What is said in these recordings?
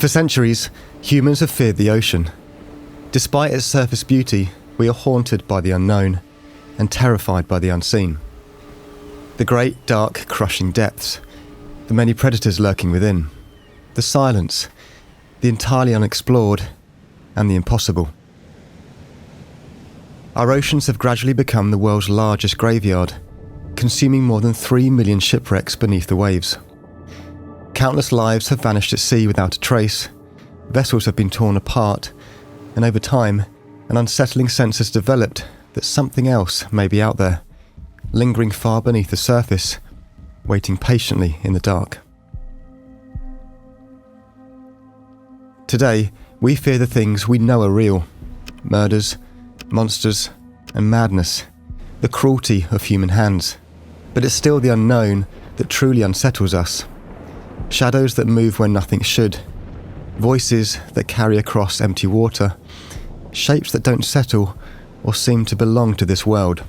For centuries, humans have feared the ocean. Despite its surface beauty, we are haunted by the unknown and terrified by the unseen. The great, dark, crushing depths, the many predators lurking within, the silence, the entirely unexplored, and the impossible. Our oceans have gradually become the world's largest graveyard, consuming more than 3 million shipwrecks beneath the waves. Countless lives have vanished at sea without a trace, vessels have been torn apart, and over time, an unsettling sense has developed that something else may be out there, lingering far beneath the surface, waiting patiently in the dark. Today, we fear the things we know are real: murders, monsters, and madness, the cruelty of human hands. But it's still the unknown that truly unsettles us. Shadows that move when nothing should, voices that carry across empty water, shapes that don't settle or seem to belong to this world.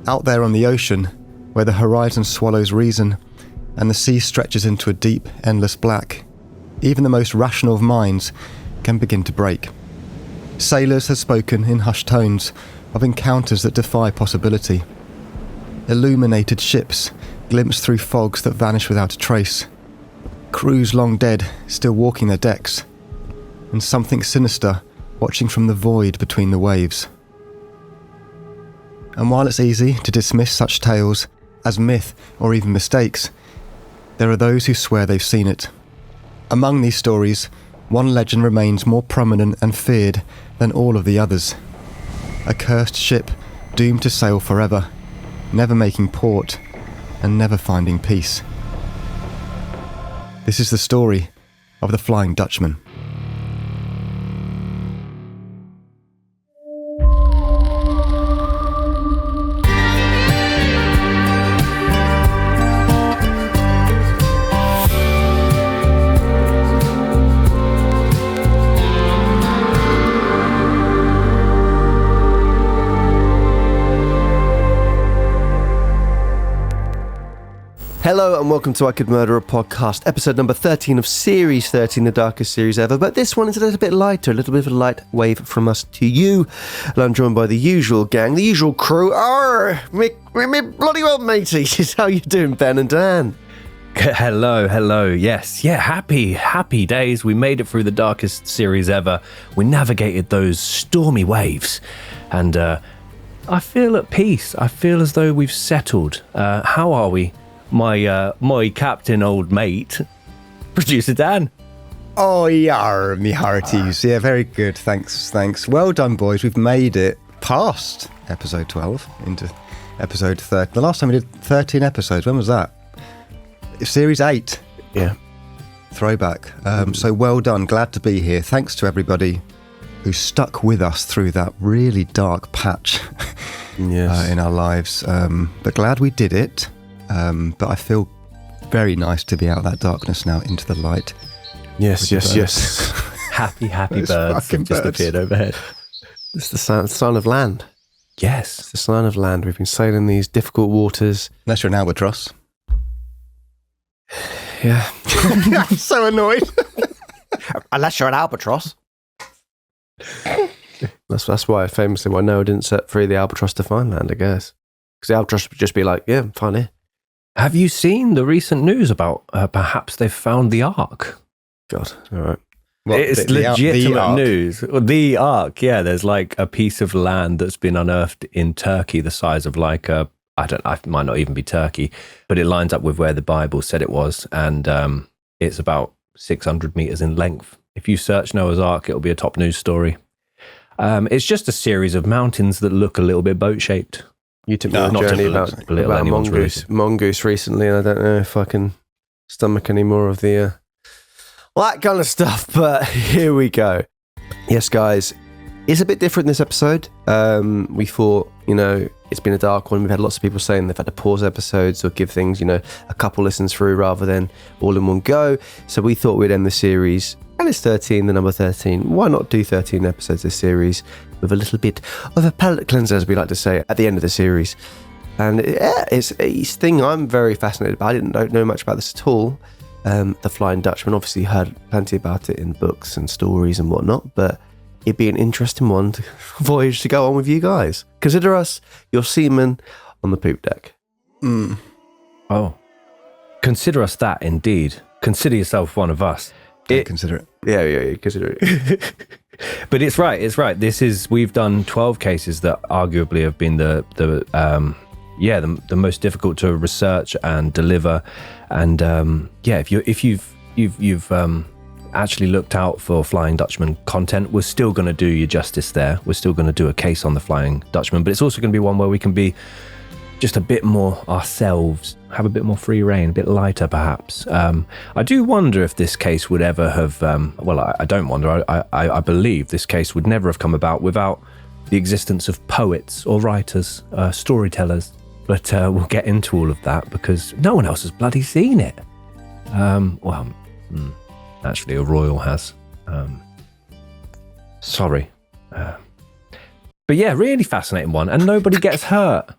Out there on the ocean, where the horizon swallows reason and the sea stretches into a deep, endless black, even the most rational of minds can begin to break. Sailors have spoken in hushed tones of encounters that defy possibility. Illuminated ships glimpse through fogs that vanish without a trace. Crews long dead, still walking their decks. And something sinister watching from the void between the waves. And while it's easy to dismiss such tales as myth or even mistakes, there are those who swear they've seen it. Among these stories, one legend remains more prominent and feared than all of the others. A cursed ship doomed to sail forever, never making port and never finding peace. This is the story of the Flying Dutchman. Hello and welcome to I Could Murder a Podcast, episode number 13 of Series 13, the darkest series ever. But this one is a little bit lighter, a little bit of a light wave from us to you. And I'm joined by the usual gang, the usual crew. Me bloody well mateys. How you doing, Ben and Dan? Hello. Yes. Yeah, happy days. We made it through the darkest series ever. We navigated those stormy waves. And I feel at peace. I feel as though we've settled. How are we? My captain old mate, producer Dan. Oh, yar, me hearties. Yeah, very good. Thanks. Well done, boys. We've made it past episode 12 into episode 13. The last time we did 13 episodes, when was that? Series 8. Yeah. Throwback. So well done. Glad to be here. Thanks to everybody who stuck with us through that really dark patch in our lives. But glad we did it. But I feel very nice to be out of that darkness now into the light. Yes. Happy birds have just appeared overhead. It's the sign of land. Yes. It's the sign of land. We've been sailing these difficult waters. Unless you're an albatross. Yeah. I'm so annoyed. Unless you're an albatross. That's why Noah didn't set free the albatross to find land, I guess. Because the albatross would just be like, yeah, I'm fine here. Have you seen the recent news about perhaps they've found the Ark? God, all right. What, it's legitimate news. The Ark, yeah. There's like a piece of land that's been unearthed in Turkey, the size of like it might not even be Turkey, but it lines up with where the Bible said it was, and it's about 600 meters in length. If you search Noah's Ark, it'll be a top news story. It's just a series of mountains that look a little bit boat-shaped. You took me on a journey about mongoose recently, and I don't know if I can stomach any more of the that kind of stuff, but here we go. Yes, guys, it's a bit different this episode. We thought, it's been a dark one. We've had lots of people saying they've had to pause episodes or give things, a couple listens through rather than all in one go. So we thought we'd end the series, and it's 13, the number 13. Why not do 13 episodes this series with a little bit of a palate cleanser, as we like to say, at the end of the series? And yeah, it's a thing I'm very fascinated by. I didn't know much about this at all. the Flying Dutchman. Obviously heard plenty about it in books and stories and whatnot, but it'd be an interesting voyage to go on with you guys. Consider us your seamen on the poop deck. Oh, consider us that indeed. Consider yourself one of us. Consider it. Yeah, consider it. But it's right. We've done 12 cases that arguably have been the most difficult to research and deliver. And if you've actually looked out for Flying Dutchman content, we're still going to do you justice there. We're still going to do a case on the Flying Dutchman, but it's also going to be one where we can be just a bit more ourselves, have a bit more free reign, a bit lighter perhaps. I do wonder if this case would ever have, I don't wonder, I believe this case would never have come about without the existence of poets or writers, storytellers. But we'll get into all of that because no one else has bloody seen it. Actually, a royal has. Sorry. But yeah, really fascinating one. And nobody gets hurt.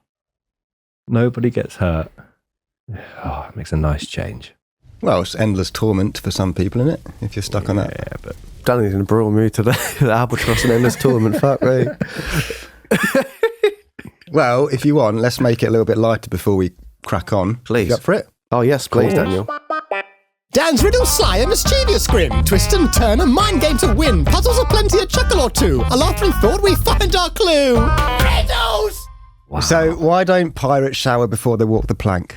Nobody gets hurt. Oh, it makes a nice change. Well, it's endless torment for some people, isn't it? If you're stuck on that. Yeah, but Danny's in a brutal mood today. The albatross and endless torment. Fuck me. Well, if you want, let's make it a little bit lighter before we crack on. Please. You up for it? Oh, yes, please, Daniel. Dan's riddle sly and mischievous grin. Twist and turn, a mind game to win. Puzzles are plenty, a chuckle or two. A laughing thought, we find our clue. Riddles! wow. So why don't pirates shower before they walk the plank?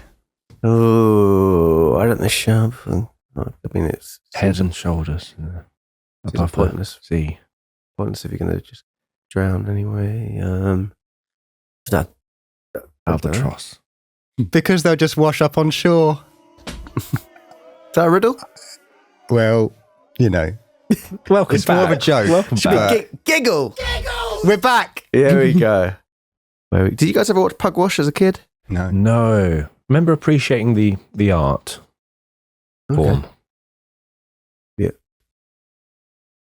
Oh, I don't know, sharp. I mean, it's Head and shoulders above pointless. the sea. Pointless if you're going to just drown anyway. That Albatross. Because they'll just wash up on shore. Is that a riddle? Well, you know. Welcome It's back. more of a joke. Welcome Should back. we giggle? We're back. Here we go. Did you guys ever watch Pugwash as a kid? No. No. Remember appreciating the art form. Yeah.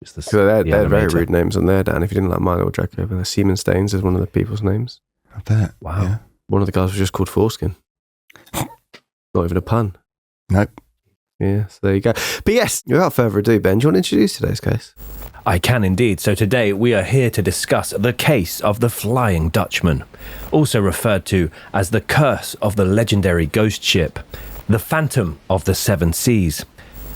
It's the, So they're very animator. rude names on there, Dan. If you didn't like my little joke over there, Seaman Staines is one of the people's names. I bet. Wow. Yeah. One of the guys was just called Foreskin. Not even a pun. Nope. Yeah, so there you go. But yes, without further ado, Ben, do you want to introduce today's case? I can indeed. So today we are here to discuss the case of the Flying Dutchman, also referred to as the curse of the legendary ghost ship, the Phantom of the Seven Seas,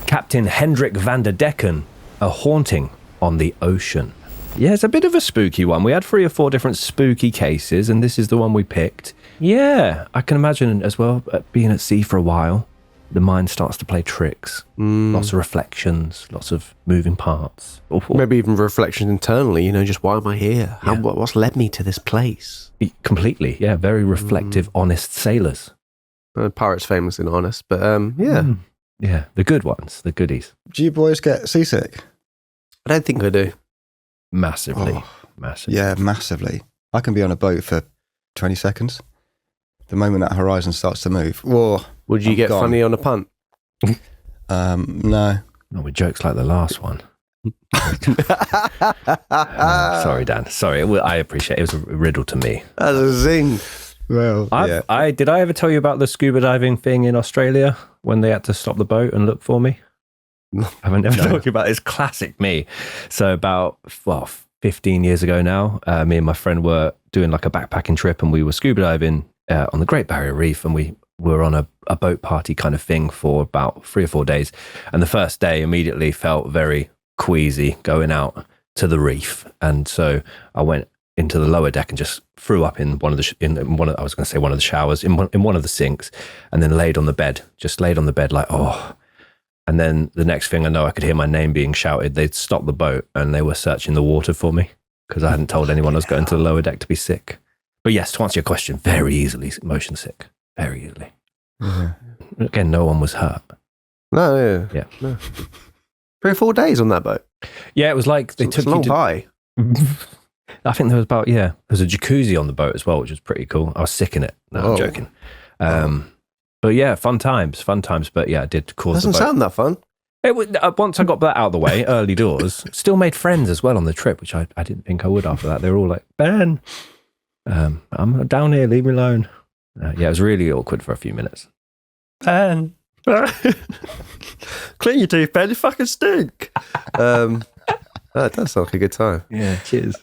Captain Hendrik van der Decken, a haunting on the ocean. Yeah, it's a bit of a spooky one. We had 3 or 4 different spooky cases, and this is the one we picked. Yeah, I can imagine as well, being at sea for a while, the mind starts to play tricks. Lots of reflections, lots of moving parts. Maybe even reflections internally, just why am I here? What's led me to this place? Completely, yeah. Very reflective, honest sailors. Pirates famously honest, but yeah. Yeah, the good ones, the goodies. Do you boys get seasick? I don't think I do. Massively, Oh, massively. Yeah, massively. I can be on a boat for 20 seconds. The moment that horizon starts to move. Whoa. Would you I'm get gone. funny on a punt? No. Not with jokes like the last one. Sorry, Dan. Sorry, I appreciate it. It was a riddle to me. That's a zing. Well, yeah. Did I ever tell you about the scuba diving thing in Australia when they had to stop the boat and look for me? Have I never talked about it? It's classic me. So about 15 years ago now, me and my friend were doing like a backpacking trip, and we were scuba diving on the Great Barrier Reef, and we were on a boat party kind of thing for about 3 or 4 days. And the first day immediately felt very queasy going out to the reef, and so I went into the lower deck and just threw up in one of the showers, in one of the sinks, and then laid on the bed like, oh. And then the next thing I know, I could hear my name being shouted. They'd stopped the boat and they were searching the water for me because I hadn't told anyone I was going to the lower deck to be sick. But yes, to answer your question, very easily motion sick. Very easily. Mm-hmm. Again, no one was hurt. No, Yeah. No. 3 or 4 days on that boat. Yeah, it was like they It's took a long you to... pie. I think there was there was a jacuzzi on the boat as well, which was pretty cool. I was sick in it. No, I'm joking. But yeah, fun times. But yeah, it did cause Doesn't the boat. sound that fun. It was, once I got that out of the way, early doors, still made friends as well on the trip, which I didn't think I would after that. They were all like, Ben, I'm down here, leave me alone. Yeah, it was really awkward for a few minutes. Ben. Clean your teeth, Ben. You fucking stink. That does sound like a good time. Yeah, cheers.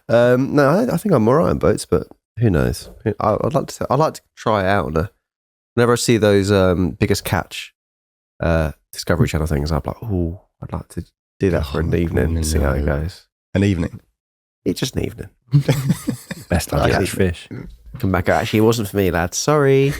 No, I think I'm all right on boats, but who knows? I'd like to try it out. Whenever I see those Biggest Catch Discovery Channel things, I'm like, oh, I'd like to do that for an evening and see how it goes. An evening? It's just an evening. Best time to catch fish. Come back. Actually, it wasn't for me, lads. Sorry.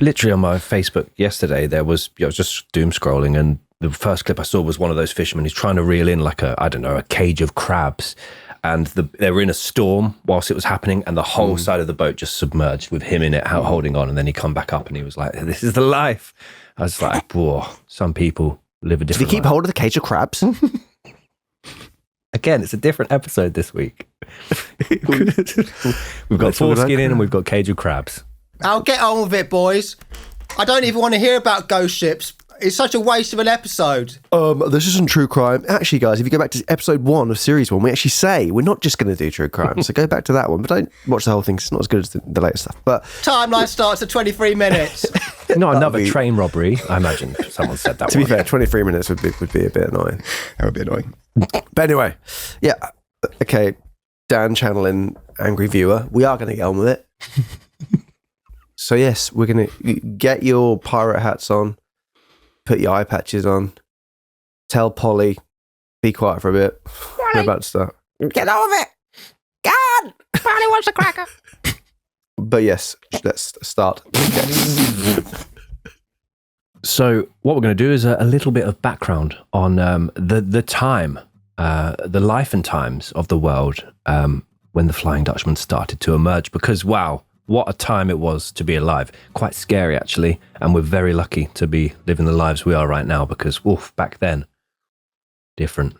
Literally on my Facebook yesterday, I was just doom scrolling, and the first clip I saw was one of those fishermen. He's trying to reel in like a cage of crabs, and they were in a storm whilst it was happening, and the whole side of the boat just submerged with him in it, holding on. And then he come back up, and he was like, "This is the life." I was like, "Whoa, some people live a different." Did he keep hold of the cage of crabs? Again, it's a different episode this week. We've got foreskin in and we've got cage of crabs. I'll get on with it, boys. I don't even want to hear about ghost ships. It's such a waste of an episode. This isn't true crime. Actually, guys, if you go back to episode 1 of series 1, we actually say we're not just going to do true crime. So go back to that one, but don't watch the whole thing. It's not as good as the later stuff. But timeline starts at 23 minutes. Not another train robbery. I imagine someone said that. To be fair, 23 minutes would be a bit annoying. That would be annoying. But anyway, yeah. Okay, Dan channeling angry viewer. We are going to get on with it. So yes, we're going to get your pirate hats on, put your eye patches on, tell Polly, be quiet for a bit. Polly, we're about to start. Get on with it. God, Polly wants a cracker. But yes, let's start. So what we're going to do is a little bit of background on the time, the life and times of the world when the Flying Dutchman started to emerge. Because, wow, what a time it was to be alive. Quite scary, actually. And we're very lucky to be living the lives we are right now because, woof, back then, different.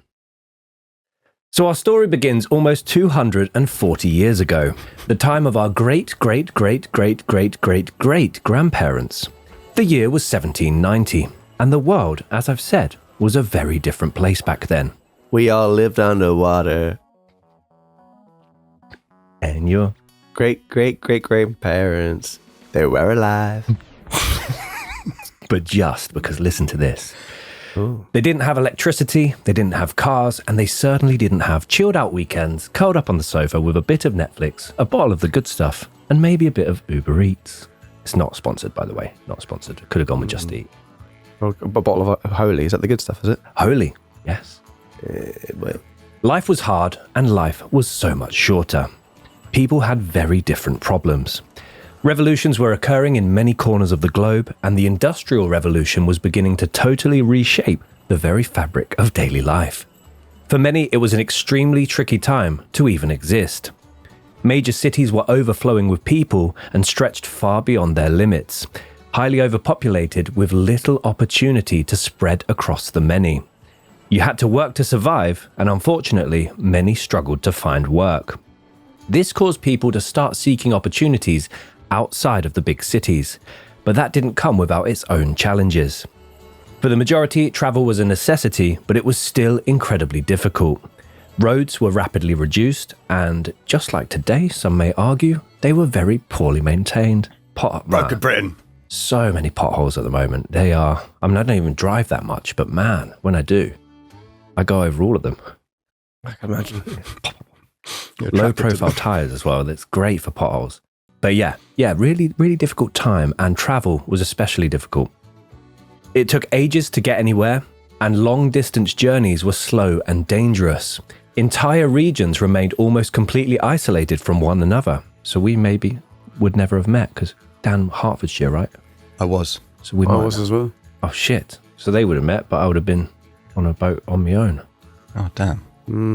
So our story begins almost 240 years ago, the time of our great-great-great-great-great-great-great-grandparents. The year was 1790, and the world, as I've said, was a very different place back then. We all lived underwater. And your great-great-great-grandparents, they were alive. But just because, listen to this. Ooh. They didn't have electricity, they didn't have cars, and they certainly didn't have chilled out weekends, curled up on the sofa with a bit of Netflix, a bottle of the good stuff, and maybe a bit of Uber Eats. It's not sponsored, by the way. Not sponsored. Could have gone with Just Eat. A bottle of Holy. Is that the good stuff, is it? Holy, yes. Life was hard, and life was so much shorter. People had very different problems. Revolutions were occurring in many corners of the globe, and the Industrial Revolution was beginning to totally reshape the very fabric of daily life. For many, it was an extremely tricky time to even exist. Major cities were overflowing with people and stretched far beyond their limits, highly overpopulated with little opportunity to spread across the many. You had to work to survive, and unfortunately, many struggled to find work. This caused people to start seeking opportunities outside of the big cities, but that didn't come without its own challenges. For the majority, travel was a necessity, but it was still incredibly difficult. Roads were rapidly reduced, and just like today, some may argue, they were very poorly maintained. Broken Britain. So many potholes at the moment. I don't even drive that much, but man, when I do, I go over all of them. I can imagine. Low profile tires as well. That's great for potholes. But yeah, really, really difficult time, and travel was especially difficult. It took ages to get anywhere, and long distance journeys were slow and dangerous. Entire regions remained almost completely isolated from one another. So we maybe would never have met, because Dan, Hertfordshire, right? I was. So we I was as well. Oh shit. So they would have met, but I would have been on a boat on my own. Oh, damn.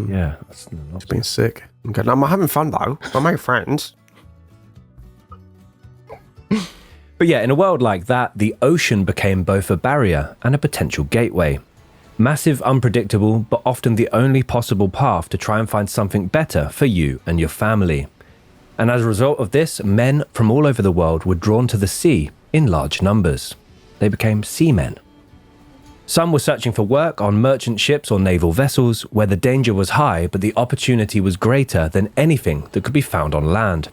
Yeah. It's been sick. I'm having fun though. I made friends. But yeah, in a world like that, the ocean became both a barrier and a potential gateway. Massive, unpredictable, but often the only possible path to try and find something better for you and your family. And as a result of this, men from all over the world were drawn to the sea in large numbers. They became seamen. Some were searching for work on merchant ships or naval vessels where the danger was high but the opportunity was greater than anything that could be found on land.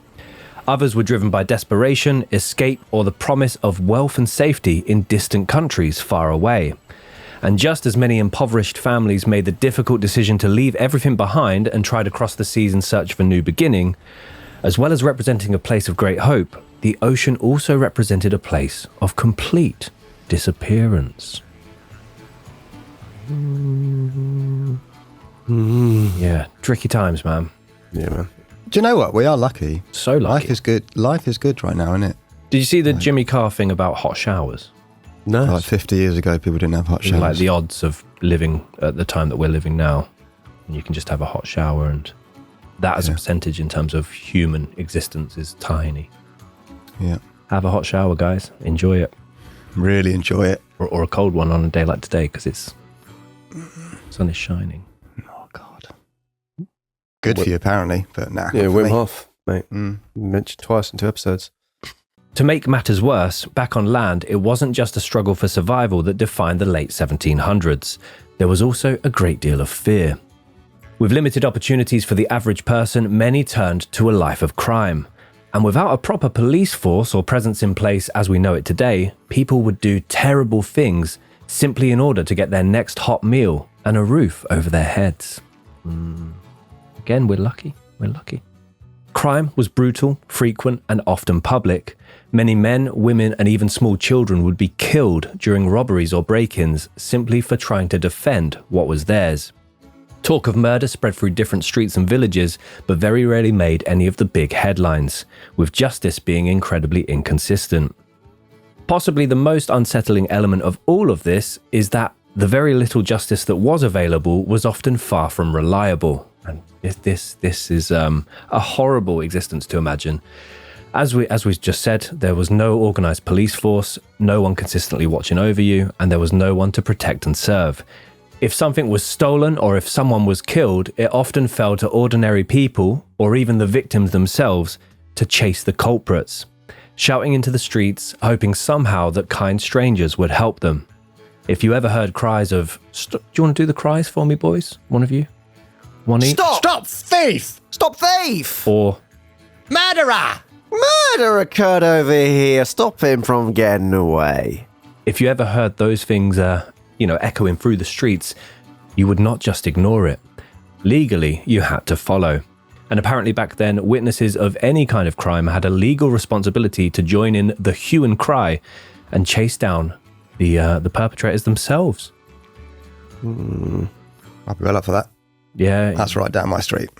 Others were driven by desperation, escape, or the promise of wealth and safety in distant countries far away. And just as many impoverished families made the difficult decision to leave everything behind and try to cross the seas in search of a new beginning, as well as representing a place of great hope, the ocean also represented a place of complete disappearance. Yeah, tricky times, man. Yeah, man. Do you know what? We are lucky. So lucky. Life is good right now, isn't it? Did you see the Jimmy Carr thing about hot showers? No. Like 50 years ago, people didn't have hot showers. Like the odds of living at the time that we're living now. And you can just have a hot shower, and that as a percentage in terms of human existence is tiny. Yeah. Have a hot shower, guys. Enjoy it. Really enjoy it. Or a cold one on a day like today, because it's sun is shining. Oh, God. Good for you, apparently, but nah. Yeah, Wim Hof, mate. Mentioned twice in 2 episodes. To make matters worse, back on land, it wasn't just a struggle for survival that defined the late 1700s. There was also a great deal of fear. With limited opportunities for the average person, many turned to a life of crime. And without a proper police force or presence in place as we know it today, people would do terrible things simply in order to get their next hot meal and a roof over their heads. Again, we're lucky. We're lucky. Crime was brutal, frequent, and often public. Many men, women, and even small children would be killed during robberies or break-ins simply for trying to defend what was theirs. Talk of murder spread through different streets and villages, but very rarely made any of the big headlines, with justice being incredibly inconsistent. Possibly the most unsettling element of all of this is that the very little justice that was available was often far from reliable. And this is a horrible existence to imagine. As we just said, there was no organised police force, no one consistently watching over you, and there was no one to protect and serve. If something was stolen or if someone was killed, it often fell to ordinary people, or even the victims themselves, to chase the culprits, shouting into the streets, hoping somehow that kind strangers would help them. If you ever heard cries of, do you want to do the cries for me, boys? One of you? One each? Stop thief! Stop thief! Or Murderer! Murder occurred over here. Stop him from getting away. if you ever heard those things, echoing through the streets, you would not just ignore it. Legally, you had to follow. And apparently back then, witnesses of any kind of crime had a legal responsibility to join in the hue and cry and chase down the perpetrators themselves. I'll be well up for that. Yeah. That's right down my street.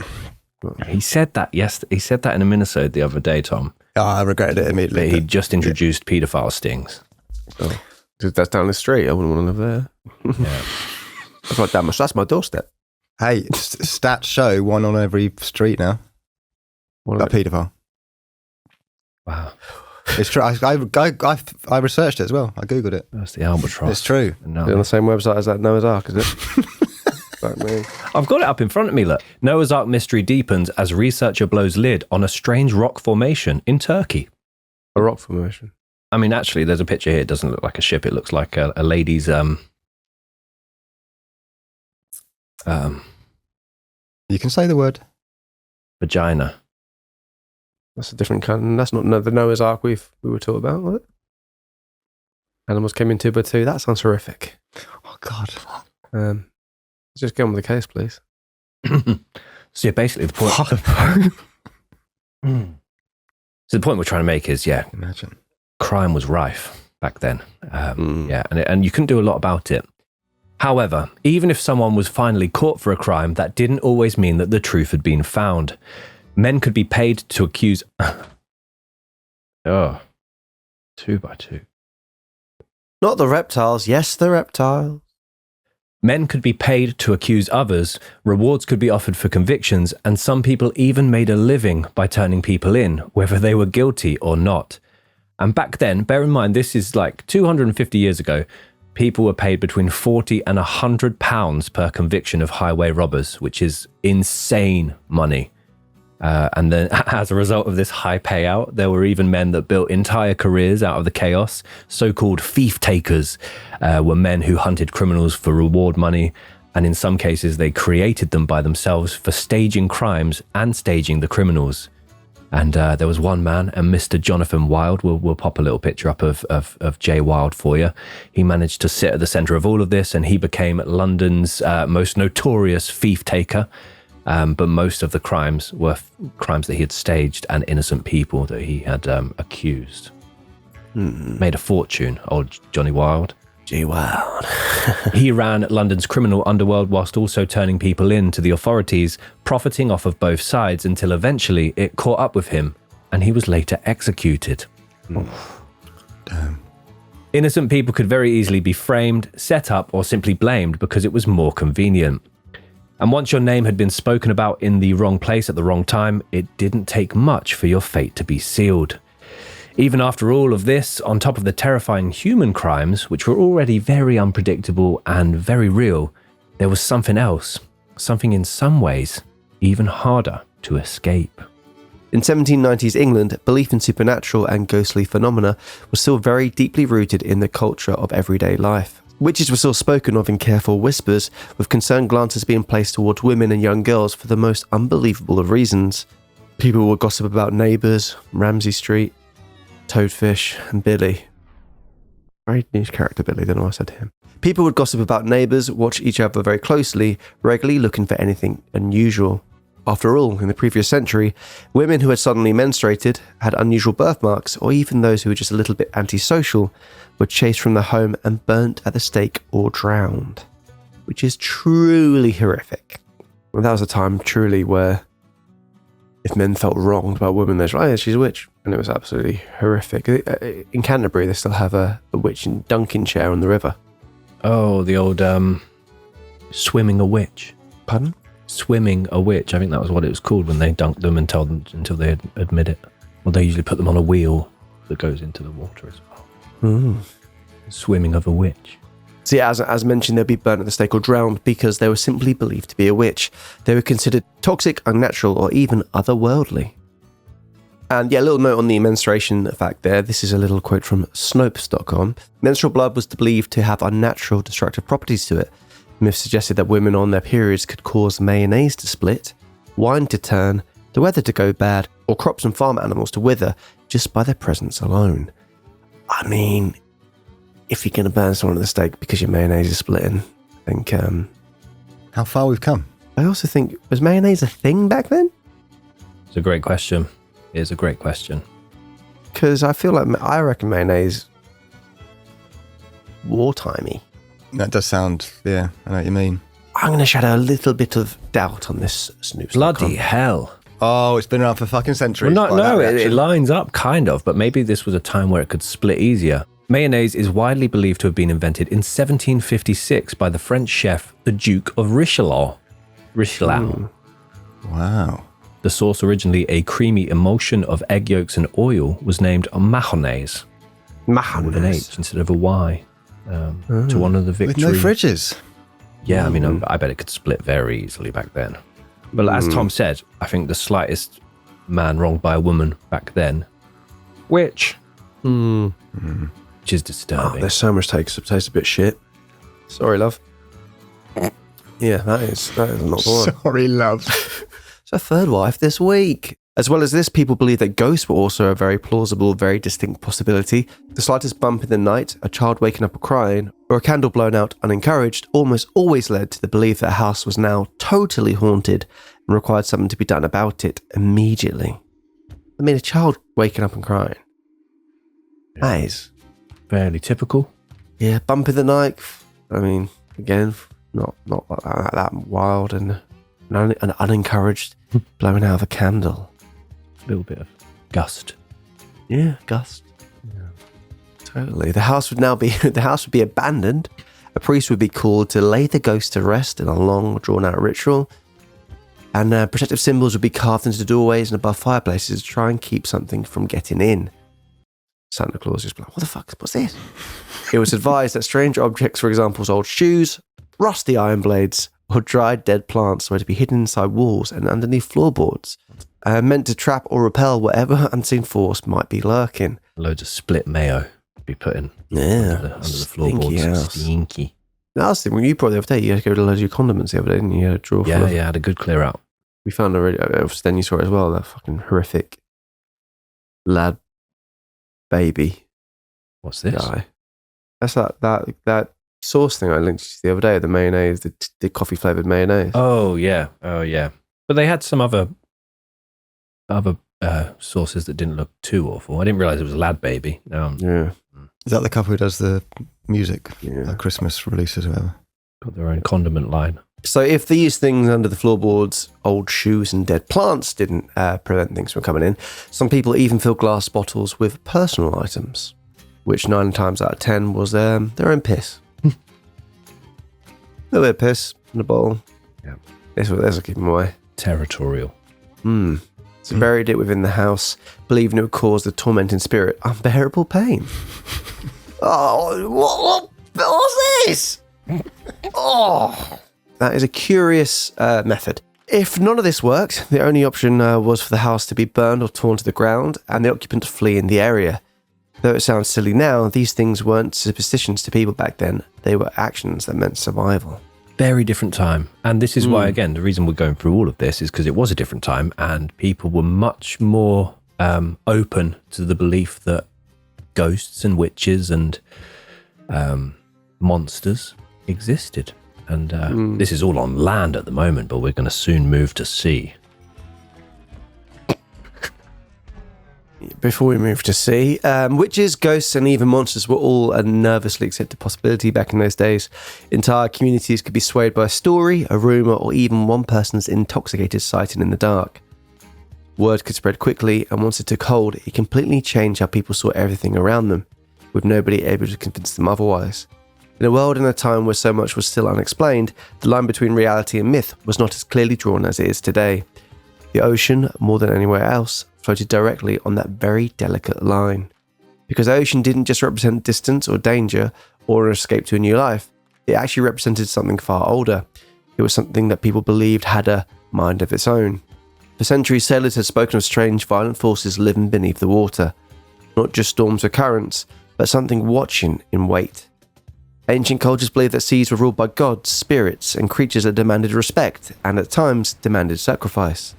He said that, yes. He said that in a minisode the other day, Tom. Oh, I regretted it immediately. He just introduced paedophile stings. Oh, that's down the street. I wouldn't want to live there. Yeah. That's right down that's my doorstep. Hey, stats show one on every street now. What a paedophile. Wow. It's true. I researched it as well. I googled it. That's the albatross. It's true. No. Is it on the same website as that Noah's Ark, is it? Fuck me. I've got it up in front of me, look. Noah's Ark mystery deepens as researcher blows lid on a strange rock formation in Turkey. A rock formation? I mean, actually, there's a picture here. It doesn't look like a ship. It looks like a lady's... You can say the word. Vagina. That's a different kind. That's not the Noah's Ark we were taught about, was it? Animals came in 2 by 2. That sounds horrific. Oh, God. Just get on with the case, please. So yeah, basically the point... So the point we're trying to make is, Imagine. crime was rife back then. Yeah, and you couldn't do a lot about it. However, even if someone was finally caught for a crime, that didn't always mean that the truth had been found. Men could be paid to accuse... 2 by 2. Not the reptiles. Yes, the reptiles. Men could be paid to accuse others, rewards could be offered for convictions, and some people even made a living by turning people in, whether they were guilty or not. And back then, bear in mind, this is like 250 years ago, people were paid between £40 and £100 per conviction of highway robbers, which is insane money. And then as a result of this high payout, there were even men that built entire careers out of the chaos. So-called thief takers were men who hunted criminals for reward money. And in some cases, they created them by themselves for staging crimes and staging the criminals. And there was one man, and Mr. Jonathan Wild, we'll pop a little picture up of Jay Wild for you. He managed to sit at the centre of all of this, and he became London's most notorious thief taker. But most of the crimes were crimes that he had staged and innocent people that he had accused. Made a fortune, old Johnny Wild. G Wild. He ran London's criminal underworld whilst also turning people in to the authorities, profiting off of both sides until eventually it caught up with him and he was later executed. Damn. Innocent people could very easily be framed, set up, or simply blamed because it was more convenient. And once your name had been spoken about in the wrong place at the wrong time, it didn't take much for your fate to be sealed. Even after all of this, on top of the terrifying human crimes, which were already very unpredictable and very real, there was something else, something in some ways even harder to escape. In 1790s England, belief in supernatural and ghostly phenomena was still very deeply rooted in the culture of everyday life. Witches were still spoken of in careful whispers, with concerned glances being placed towards women and young girls for the most unbelievable of reasons. People would gossip about neighbours, Ramsay Street, Toadfish, and Billy. Very niche character, Billy, don't know what I said to him. People would gossip about neighbours, watch each other very closely, regularly looking for anything unusual. After all, in the previous century, women who had suddenly menstruated, had unusual birthmarks, or even those who were just a little bit antisocial, were chased from their home and burnt at the stake or drowned. Which is truly horrific. Well, that was a time truly where if men felt wronged about women, they're like, oh yeah, she's a witch. And it was absolutely horrific. In Canterbury, they still have a witch in dunking chair on the river. Oh, the old swimming a witch. Pardon? Swimming a witch. I think that was what it was called when they dunked them and told them until they admit it. Well, they usually put them on a wheel that goes into the water as well. Swimming of a witch. So yeah, as mentioned, they'd be burnt at the stake or drowned because they were simply believed to be a witch. They were considered toxic, unnatural, or even otherworldly. And yeah, a little note on the menstruation fact there. This is a little quote from Snopes.com. Menstrual blood was believed to have unnatural, destructive properties to it. Myths suggested that women on their periods could cause mayonnaise to split, wine to turn, the weather to go bad, or crops and farm animals to wither just by their presence alone. I mean, if you're going to burn someone at the stake because your mayonnaise is splitting, I think... How far we've come. I also think, was mayonnaise a thing back then? It's a great question. It is a great question. Because I reckon mayonnaise wartimey. That does sound, yeah, I know what you mean. I'm going to shadow a little bit of doubt on this Snoops. Bloody hell. Oh, it's been around for fucking centuries. Well, it lines up kind of, but maybe this was a time where it could split easier. Mayonnaise is widely believed to have been invented in 1756 by the French chef, the Duke of Richelieu. Wow. The sauce, originally a creamy emulsion of egg yolks and oil, was named mayonnaise. With an H instead of a Y. To honour the victory. With no fridges. Yeah, I mean, I bet it could split very easily back then. But as Tom said, I think the slightest man wronged by a woman back then, which is disturbing. Oh, there's so much taste a bit shit. Sorry, love. Yeah, that is not the one. Sorry, love. It's a third wife this week. As well as this, people believe that ghosts were also a very plausible, very distinct possibility. The slightest bump in the night, a child waking up or crying, or a candle blown out unencouraged almost always led to the belief that a house was now totally haunted and required something to be done about it immediately. I mean, a child waking up and crying. That is fairly typical. Yeah, bump in the night. I mean, again, not that wild and unencouraged blowing out of a candle. A little bit of gust. Yeah, gust. Yeah. Totally. The house would be abandoned. A priest would be called to lay the ghost to rest in a long, drawn-out ritual. And protective symbols would be carved into the doorways and above fireplaces to try and keep something from getting in. Santa Claus is like, what the fuck? What's this? It was advised that strange objects, for example, old shoes, rusty iron blades, or dried dead plants were to be hidden inside walls and underneath floorboards, meant to trap or repel whatever unseen force might be lurking. Loads of split mayo to be put in under the floorboards. Stinky. Last thing, when you brought the other day, you had to go to loads of your condiments the other day, didn't you? You had a drawer full of... Yeah, I had a good clear out. We found already, then you saw it as well, that fucking horrific lad baby. What's this? Guy. That's that sauce thing I linked to the other day, the mayonnaise, the coffee flavoured mayonnaise. Oh, yeah. But they had some other sauces that didn't look too awful. I didn't realise it was Lad Baby. Yeah. Is that the couple who does the music, Yeah. Christmas releases or whatever? Got their own condiment line. So if these things under the floorboards, old shoes and dead plants didn't prevent things from coming in, some people even fill glass bottles with personal items, which 9 times out of 10 was their own piss. A little bit of piss in a bottle. Yeah. This will keep them away. Territorial. So buried it within the house, believing it would cause the tormenting spirit unbearable pain. Oh, what's this? Oh, that is a curious method. If none of this worked, the only option was for the house to be burned or torn to the ground and the occupant to flee in the area. Though it sounds silly now, these things weren't superstitions to people back then. They were actions that meant survival. Very different time. And this is why, again, the reason we're going through all of this is because it was a different time and people were much more open to the belief that ghosts and witches and monsters existed. And this is all on land at the moment, but we're going to soon move to sea. Before we move to sea, witches, ghosts, and even monsters were all a nervously accepted possibility back in those days. Entire communities could be swayed by a story, a rumour, or even one person's intoxicated sighting in the dark. Word could spread quickly, and once it took hold, it completely changed how people saw everything around them, with nobody able to convince them otherwise. In a world and a time where so much was still unexplained, the line between reality and myth was not as clearly drawn as it is today. The ocean, more than anywhere else, floated directly on that very delicate line. Because the ocean didn't just represent distance or danger or an escape to a new life, it actually represented something far older. It was something that people believed had a mind of its own. For centuries, sailors had spoken of strange, violent forces living beneath the water. Not just storms or currents, but something watching in wait. Ancient cultures believed that seas were ruled by gods, spirits, and creatures that demanded respect, and at times demanded sacrifice.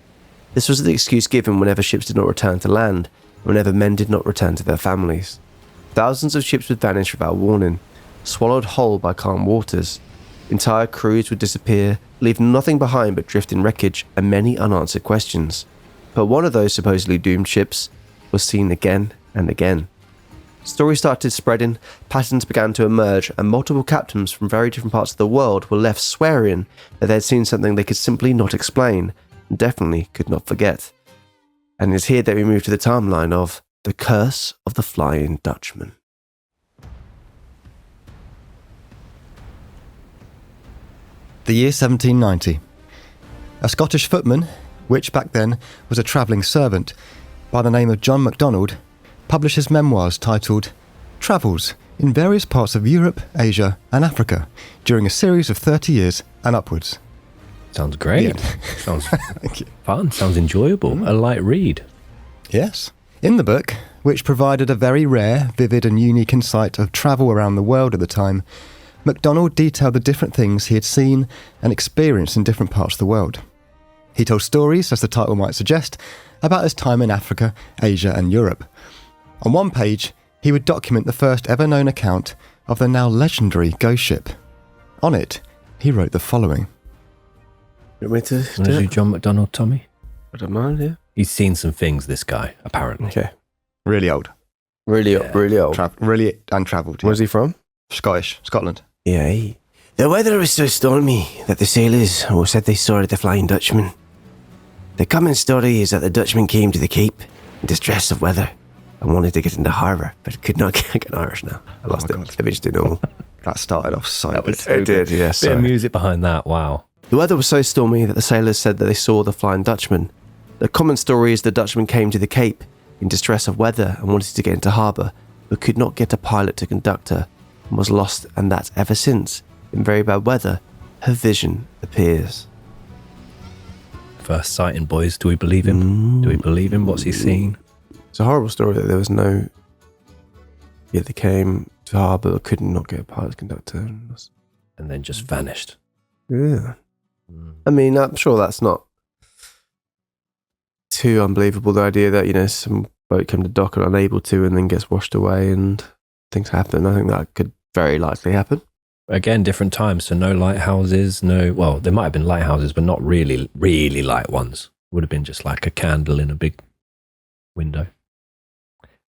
This was the excuse given whenever ships did not return to land, and whenever men did not return to their families. Thousands of ships would vanish without warning, swallowed whole by calm waters. Entire crews would disappear, leaving nothing behind but drifting wreckage and many unanswered questions. But one of those supposedly doomed ships was seen again and again. Stories started spreading, patterns began to emerge, and multiple captains from very different parts of the world were left swearing that they had seen something they could simply not explain, and definitely could not forget. And it's here that we move to the timeline of The Curse of the Flying Dutchman. The year 1790. A Scottish footman, which back then was a travelling servant, by the name of John MacDonald, published his memoirs titled Travels in Various Parts of Europe, Asia and Africa during a series of 30 years and upwards. Sounds great. Yeah. Sounds fun. Sounds enjoyable. A light read. Yes. In the book, which provided a very rare, vivid and unique insight of travel around the world at the time, MacDonald detailed the different things he had seen and experienced in different parts of the world. He told stories, as the title might suggest, about his time in Africa, Asia and Europe. On one page, he would document the first ever known account of the now legendary ghost ship. On it, he wrote the following. You want me to do John MacDonald, Tommy? I don't mind, yeah. He's seen some things, this guy, apparently. Okay. Really old. Really old. Really untravelled. Yeah. Where's he from? Scotland. Yeah. The weather was so stormy that the sailors all said they saw the Flying Dutchman. The common story is that the Dutchman came to the Cape in distress of weather and wanted to get into harbour, but could not get Irish now. I lost it. Let me just do normal. That started off so good. It did, yes. Bit of music behind that, wow. The weather was so stormy that the sailors said that they saw the Flying Dutchman. The common story is the Dutchman came to the Cape in distress of weather and wanted to get into harbour, but could not get a pilot to conduct her, and was lost, and that ever since, in very bad weather, her vision appears. First sighting, boys. Do we believe him? Do we believe him? What's he seen? It's a horrible story that there was no... Yeah, they came to harbour but could not get a pilot conductor. And then just vanished. Yeah. I mean, I'm sure that's not too unbelievable, the idea that, some boat came to dock and unable to, and then gets washed away and things happen. I think that could very likely happen. Again, different times, so no lighthouses, well, there might have been lighthouses, but not really, really light ones. Would have been just like a candle in a big window.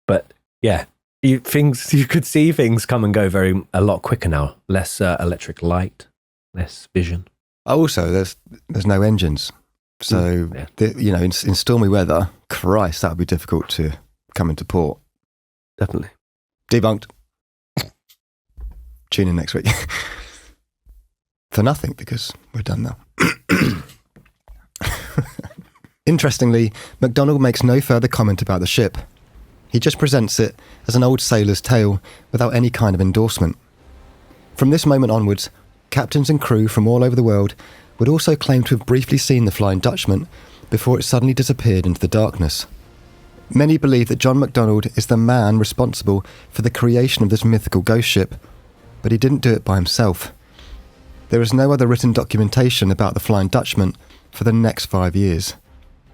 But yeah, you could see things come and go a lot quicker now. Less electric light, less vision. Also, there's no engines. So, in stormy weather, Christ, that would be difficult to come into port. Definitely. Debunked. Tune in next week. For nothing, because we're done now. Interestingly, MacDonald makes no further comment about the ship. He just presents it as an old sailor's tale without any kind of endorsement. From this moment onwards, captains and crew from all over the world would also claim to have briefly seen the Flying Dutchman before it suddenly disappeared into the darkness. Many believe that John MacDonald is the man responsible for the creation of this mythical ghost ship, but he didn't do it by himself. There is no other written documentation about the Flying Dutchman for the next 5 years,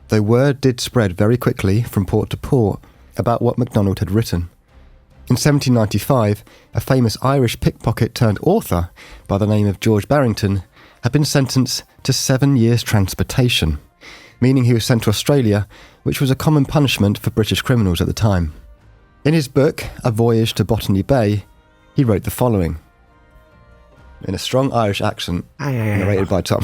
though word did spread very quickly from port to port about what MacDonald had written. In 1795, a famous Irish pickpocket turned author by the name of George Barrington had been sentenced to 7 years transportation, meaning he was sent to Australia, which was a common punishment for British criminals at the time. In his book, A Voyage to Botany Bay, he wrote the following, in a strong Irish accent, narrated by Tom.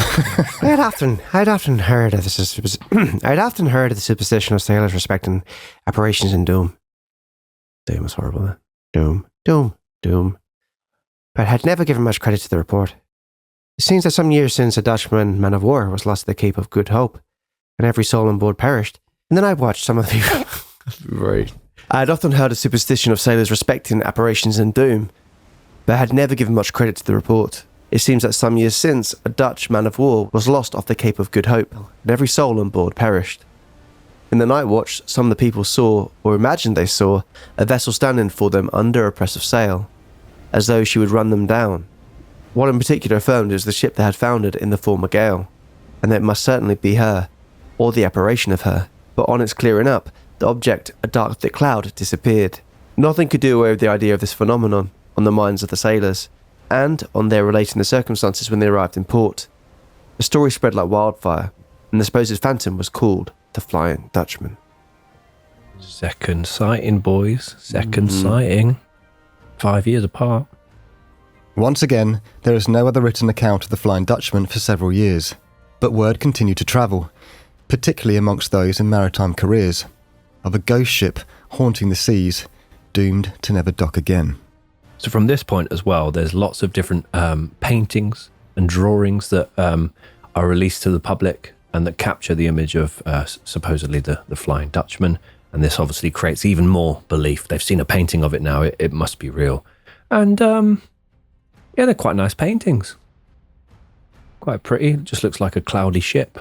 I'd often heard of the superstition of sailors respecting apparitions in Doom. Doom was horrible. Doom. But had never given much credit to the report. It seems that some years since a Dutchman man of war was lost at the Cape of Good Hope, and every soul on board perished. And then I watched some of the right. I had often heard a superstition of sailors respecting apparitions in Doom, but had never given much credit to the report. It seems that some years since, a Dutch man of war was lost off the Cape of Good Hope, and every soul on board perished. In the night watch, some of the people saw, or imagined they saw, a vessel standing for them under a press of sail, as though she would run them down. One in particular affirmed it was the ship they had foundered in the former gale, and that it must certainly be her, or the apparition of her. But on its clearing up, the object, a dark thick cloud, disappeared. Nothing could do away with the idea of this phenomenon on the minds of the sailors, and on their relating the circumstances when they arrived in port. The story spread like wildfire, and the supposed phantom was called the Flying Dutchman. Second sighting, boys. Second sighting. 5 years apart. Once again, there is no other written account of the Flying Dutchman for several years, but word continued to travel, particularly amongst those in maritime careers, of a ghost ship haunting the seas, doomed to never dock again. So from this point as well, there's lots of different paintings and drawings that are released to the public and that capture the image of supposedly the Flying Dutchman. And this obviously creates even more belief. They've seen a painting of it now. It must be real. And yeah, they're quite nice paintings. Quite pretty. It just looks like a cloudy ship.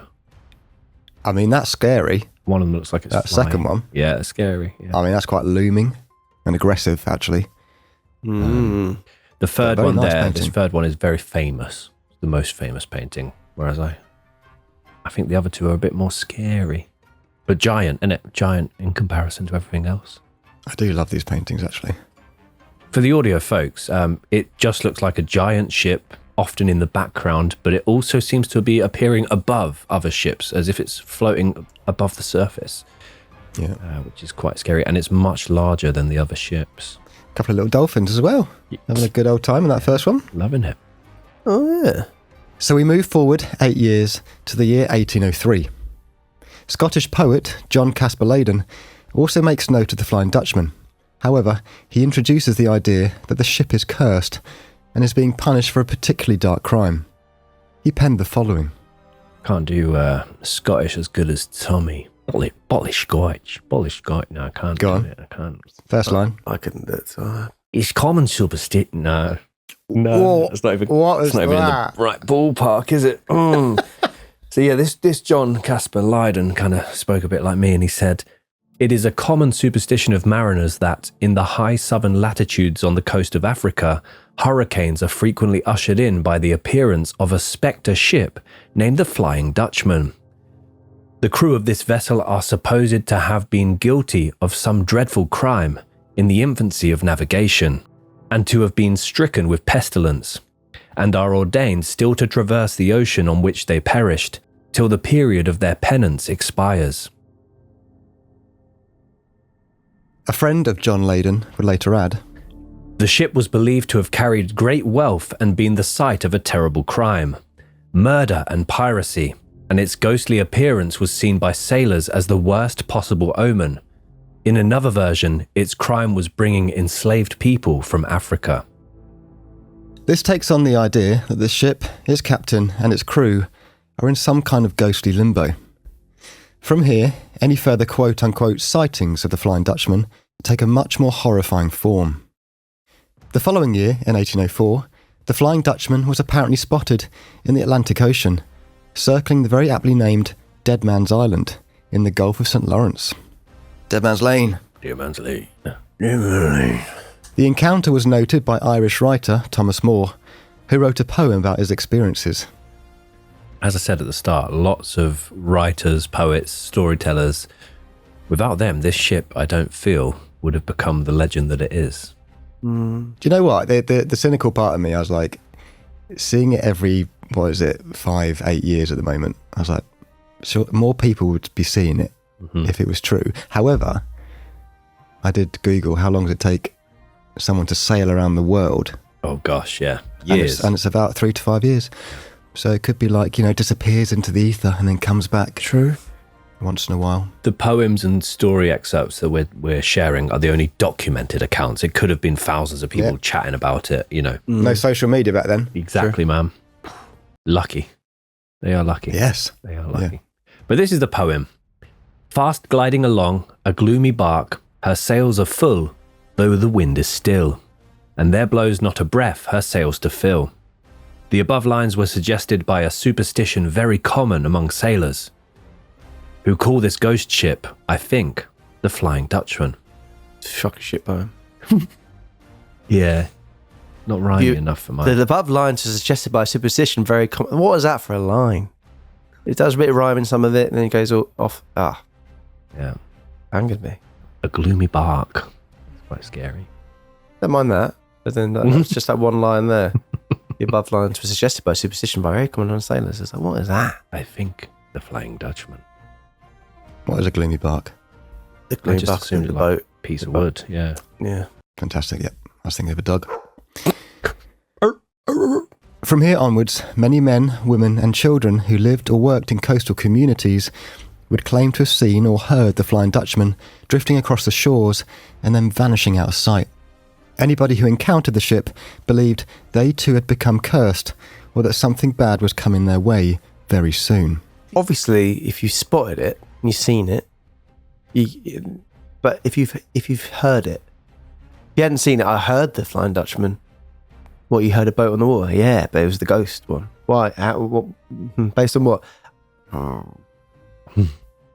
I mean, that's scary. One of them looks like it's that flying. Second one. Yeah, it's scary. Yeah. I mean, that's quite looming and aggressive, actually. The third one there, this third one is very famous. The most famous painting. Whereas I think the other two are a bit more scary. But giant, innit? Giant in comparison to everything else. I do love these paintings, actually. For the audio folks, it just looks like a giant ship, often in the background, but it also seems to be appearing above other ships, as if it's floating above the surface. Yeah, which is quite scary, and it's much larger than the other ships. A couple of little dolphins as well. Having a good old time in that first one. Loving it. Oh, yeah. So we move forward 8 years to the year 1803. Scottish poet John Caspar Leyden also makes note of the Flying Dutchman. However, he introduces the idea that the ship is cursed and is being punished for a particularly dark crime. He penned the following. Can't do Scottish as good as Tommy. Bollish Scotch. No, I can't Go on. do it. I can't. First line. I couldn't do it. It's common superstition. No, it's not even. What it's is not even in that? the right ballpark, is it? So yeah, this John Caspar Leyden kind of spoke a bit like me, and he said, "It is a common superstition of mariners that, in the high southern latitudes on the coast of Africa, hurricanes are frequently ushered in by the appearance of a spectre ship named the Flying Dutchman. The crew of this vessel are supposed to have been guilty of some dreadful crime in the infancy of navigation, and to have been stricken with pestilence, and are ordained still to traverse the ocean on which they perished, till the period of their penance expires. A friend of John Leyden would later add, The ship was believed to have carried great wealth and been the site of a terrible crime, murder and piracy, and its ghostly appearance was seen by sailors as the worst possible omen. In another version, its crime was bringing enslaved people from Africa. This takes on the idea that the ship, its captain and its crew are in some kind of ghostly limbo. From here, any further quote-unquote sightings of the Flying Dutchman take a much more horrifying form. The following year, in 1804, the Flying Dutchman was apparently spotted in the Atlantic Ocean, circling the very aptly named Dead Man's Island in the Gulf of St. Lawrence. Dead Man's Lane. Dear man's Lee. The encounter was noted by Irish writer Thomas Moore, who wrote a poem about his experiences. As I said at the start, lots of writers, poets, storytellers. Without them, this ship, I don't feel, would have become the legend that it is. Do you know what? The cynical part of me, I was like, seeing it every, 5-8 years at the moment, I was like, sure, more people would be seeing it if it was true. However, I did Google how long does it take someone to sail around the world. Oh gosh, yeah. Years. And it's about 3 to 5 years. So it could be like, disappears into the ether and then comes back. True. Once in a while. The poems and story excerpts that we're sharing are the only documented accounts. It could have been thousands of people chatting about it, No social media back then. Exactly, ma'am. Lucky. They are lucky. Yes. They are lucky. Yeah. But this is the poem. Fast gliding along a gloomy bark, her sails are full, though the wind is still, and there blows not a breath her sails to fill. The above lines were suggested by a superstition very common among sailors, who call this ghost ship, I think, the Flying Dutchman. Shocking shit poem. Yeah. Not rhyming enough for mine. The above lines are suggested by superstition very common. What is that for a line? It does a bit of rhyming, some of it, and then it goes all off. Yeah. Angered me. A gloomy bark. It's quite scary. Don't mind that. But then that's just that one line there. The above lines were suggested by superstition by very common sailors. It's like, what is that? I think the Flying Dutchman. What is a gloomy bark? The gloomy I just bark assumed the like boat. Piece of wood, yeah. Yeah. Fantastic, yep. I was thinking of a dog. From here onwards, many men, women and children who lived or worked in coastal communities would claim to have seen or heard the Flying Dutchman drifting across the shores and then vanishing out of sight. Anybody who encountered the ship believed they too had become cursed or that something bad was coming their way very soon. Obviously, if you spotted it and you've seen it, but if you've heard it, if you hadn't seen it, I heard the Flying Dutchman. What, you heard a boat on the water? Yeah, but it was the ghost one. Why? How, what? Based on what?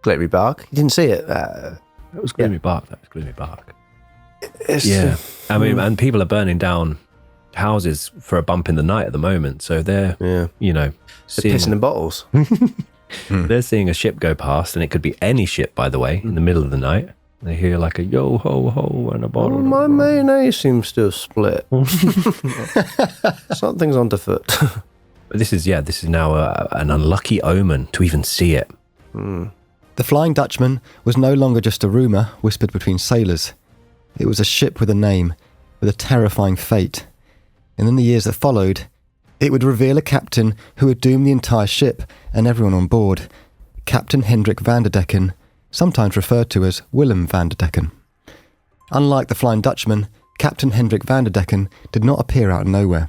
Glittery bark. You didn't see it. That was gloomy bark. That was gloomy bark. Yeah. I mean, and people are burning down houses for a bump in the night at the moment. So they're, They're pissing in bottles. They're seeing a ship go past, and it could be any ship, by the way, in the middle of the night. They hear like a yo ho ho and a bottle. Oh, my mayonnaise seems to have split. Something's underfoot. But this is now an unlucky omen to even see it. The Flying Dutchman was no longer just a rumour whispered between sailors. It was a ship with a name, with a terrifying fate. And in the years that followed, it would reveal a captain who would doom the entire ship and everyone on board, Captain Hendrik van der Decken, sometimes referred to as Willem van der Decken. Unlike the Flying Dutchman, Captain Hendrik van der Decken did not appear out of nowhere.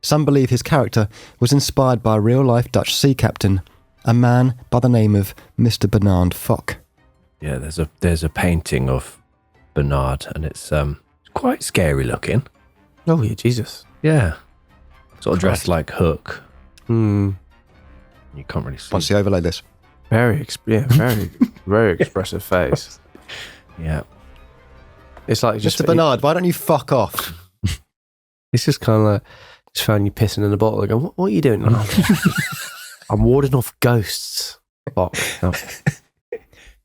Some believe his character was inspired by a real-life Dutch sea captain, a man by the name of Mr. Bernard Fock. Yeah, there's a painting of Bernard, and it's quite scary looking. Oh, yeah, Jesus. Yeah. Sort of dressed like Hook. You can't really see. Once you overlay this. Very, very expressive face. Yeah. It's like just... Mr. Bernard, why don't you fuck off? It's just kind of like, just found you pissing in a bottle. I go, what are you doing? I'm warding off ghosts. Fock. Oh.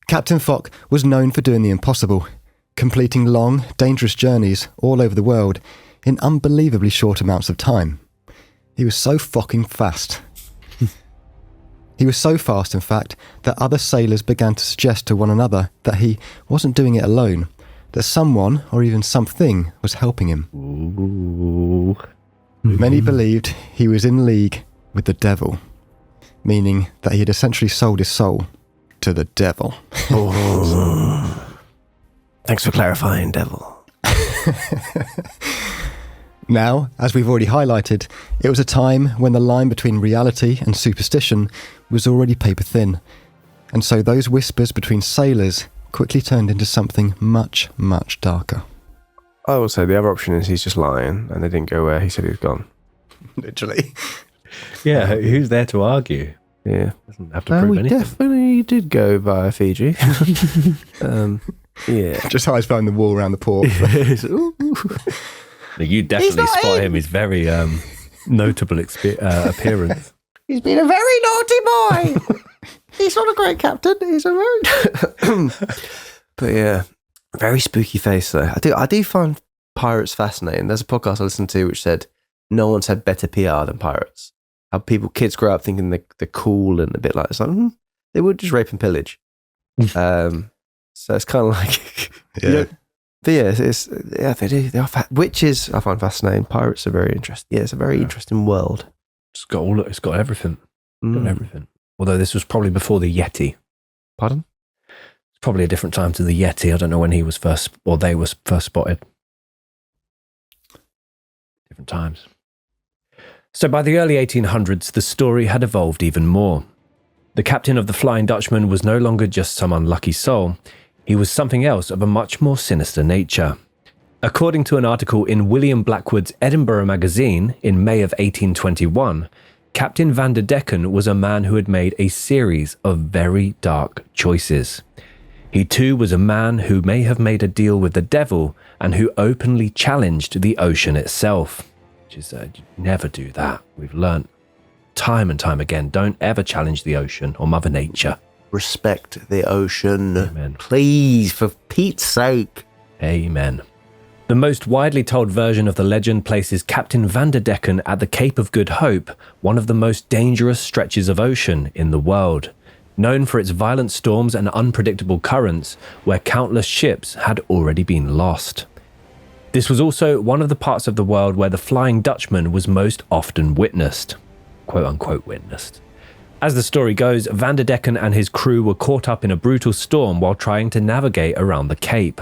Captain Fock was known for doing the impossible, completing long, dangerous journeys all over the world in unbelievably short amounts of time. He was so fucking fast. He was so fast, in fact, that other sailors began to suggest to one another that he wasn't doing it alone, that someone, or even something, was helping him. Ooh. Many believed he was in league with the devil, meaning that he had essentially sold his soul to the devil. Thanks for clarifying, devil. Now, as we've already highlighted, it was a time when the line between reality and superstition was already paper thin, and so those whispers between sailors quickly turned into something much, much darker. I will say the other option is he's just lying and they didn't go where he said he was gone. Literally. Yeah, who's there to argue? Yeah. Doesn't have to prove anything. Definitely did go via Fiji. Yeah. Just how I found the wall around the port. You definitely spot him. His very notable appearance. He's been a very naughty boy. He's not a great captain. He's a very... But yeah, very spooky face though. I do find pirates fascinating. There's a podcast I listened to which said no one's had better PR than pirates. How kids grow up thinking they're cool and a bit like it's like they would just rape and pillage. So it's kind of like but yeah, they do. They are witches. I find fascinating. Pirates are very interesting. Yeah, it's a very interesting world. It's got everything. Got everything. Although this was probably before the Yeti. Pardon? It's probably a different time to the Yeti. I don't know when he was first, or they was first spotted. Different times. So by the early 1800s, the story had evolved even more. The captain of the Flying Dutchman was no longer just some unlucky soul. He was something else of a much more sinister nature. According to an article in William Blackwood's Edinburgh magazine in May of 1821, Captain Van der Decken was a man who had made a series of very dark choices. He too was a man who may have made a deal with the devil and who openly challenged the ocean itself. Which is, you never do that. We've learnt time and time again, don't ever challenge the ocean or Mother Nature. Respect the ocean. Amen. Please, for Pete's sake. Amen. The most widely told version of the legend places Captain Van der Decken at the Cape of Good Hope, one of the most dangerous stretches of ocean in the world, known for its violent storms and unpredictable currents, where countless ships had already been lost. This was also one of the parts of the world where the Flying Dutchman was most often witnessed. Quote unquote witnessed. As the story goes, Van der Decken and his crew were caught up in a brutal storm while trying to navigate around the Cape.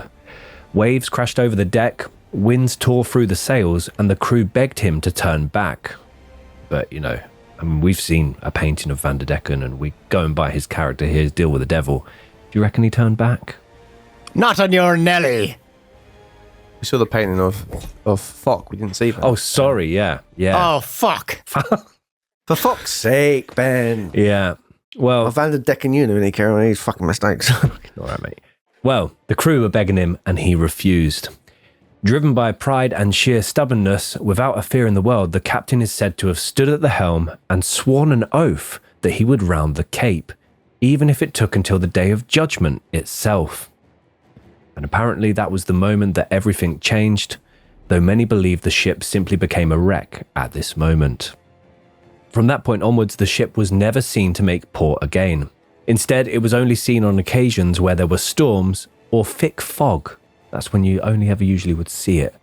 Waves crashed over the deck, winds tore through the sails, and the crew begged him to turn back. But, we've seen a painting of Van der Decken, and we going by his character here, his deal with the devil. Do you reckon he turned back? Not on your Nelly. We saw the painting of Fock. We didn't see that. Oh, sorry, yeah. Oh, fuck. For fuck's sake, Ben. Yeah. Well, Van der Decken, you know, any care on these fucking mistakes. All right, mate. Well, the crew were begging him, and he refused. Driven by pride and sheer stubbornness, without a fear in the world, the captain is said to have stood at the helm and sworn an oath that he would round the Cape, even if it took until the Day of Judgment itself. And apparently that was the moment that everything changed, though many believe the ship simply became a wreck at this moment. From that point onwards, the ship was never seen to make port again. Instead, it was only seen on occasions where there were storms or thick fog. That's when you only ever usually would see it,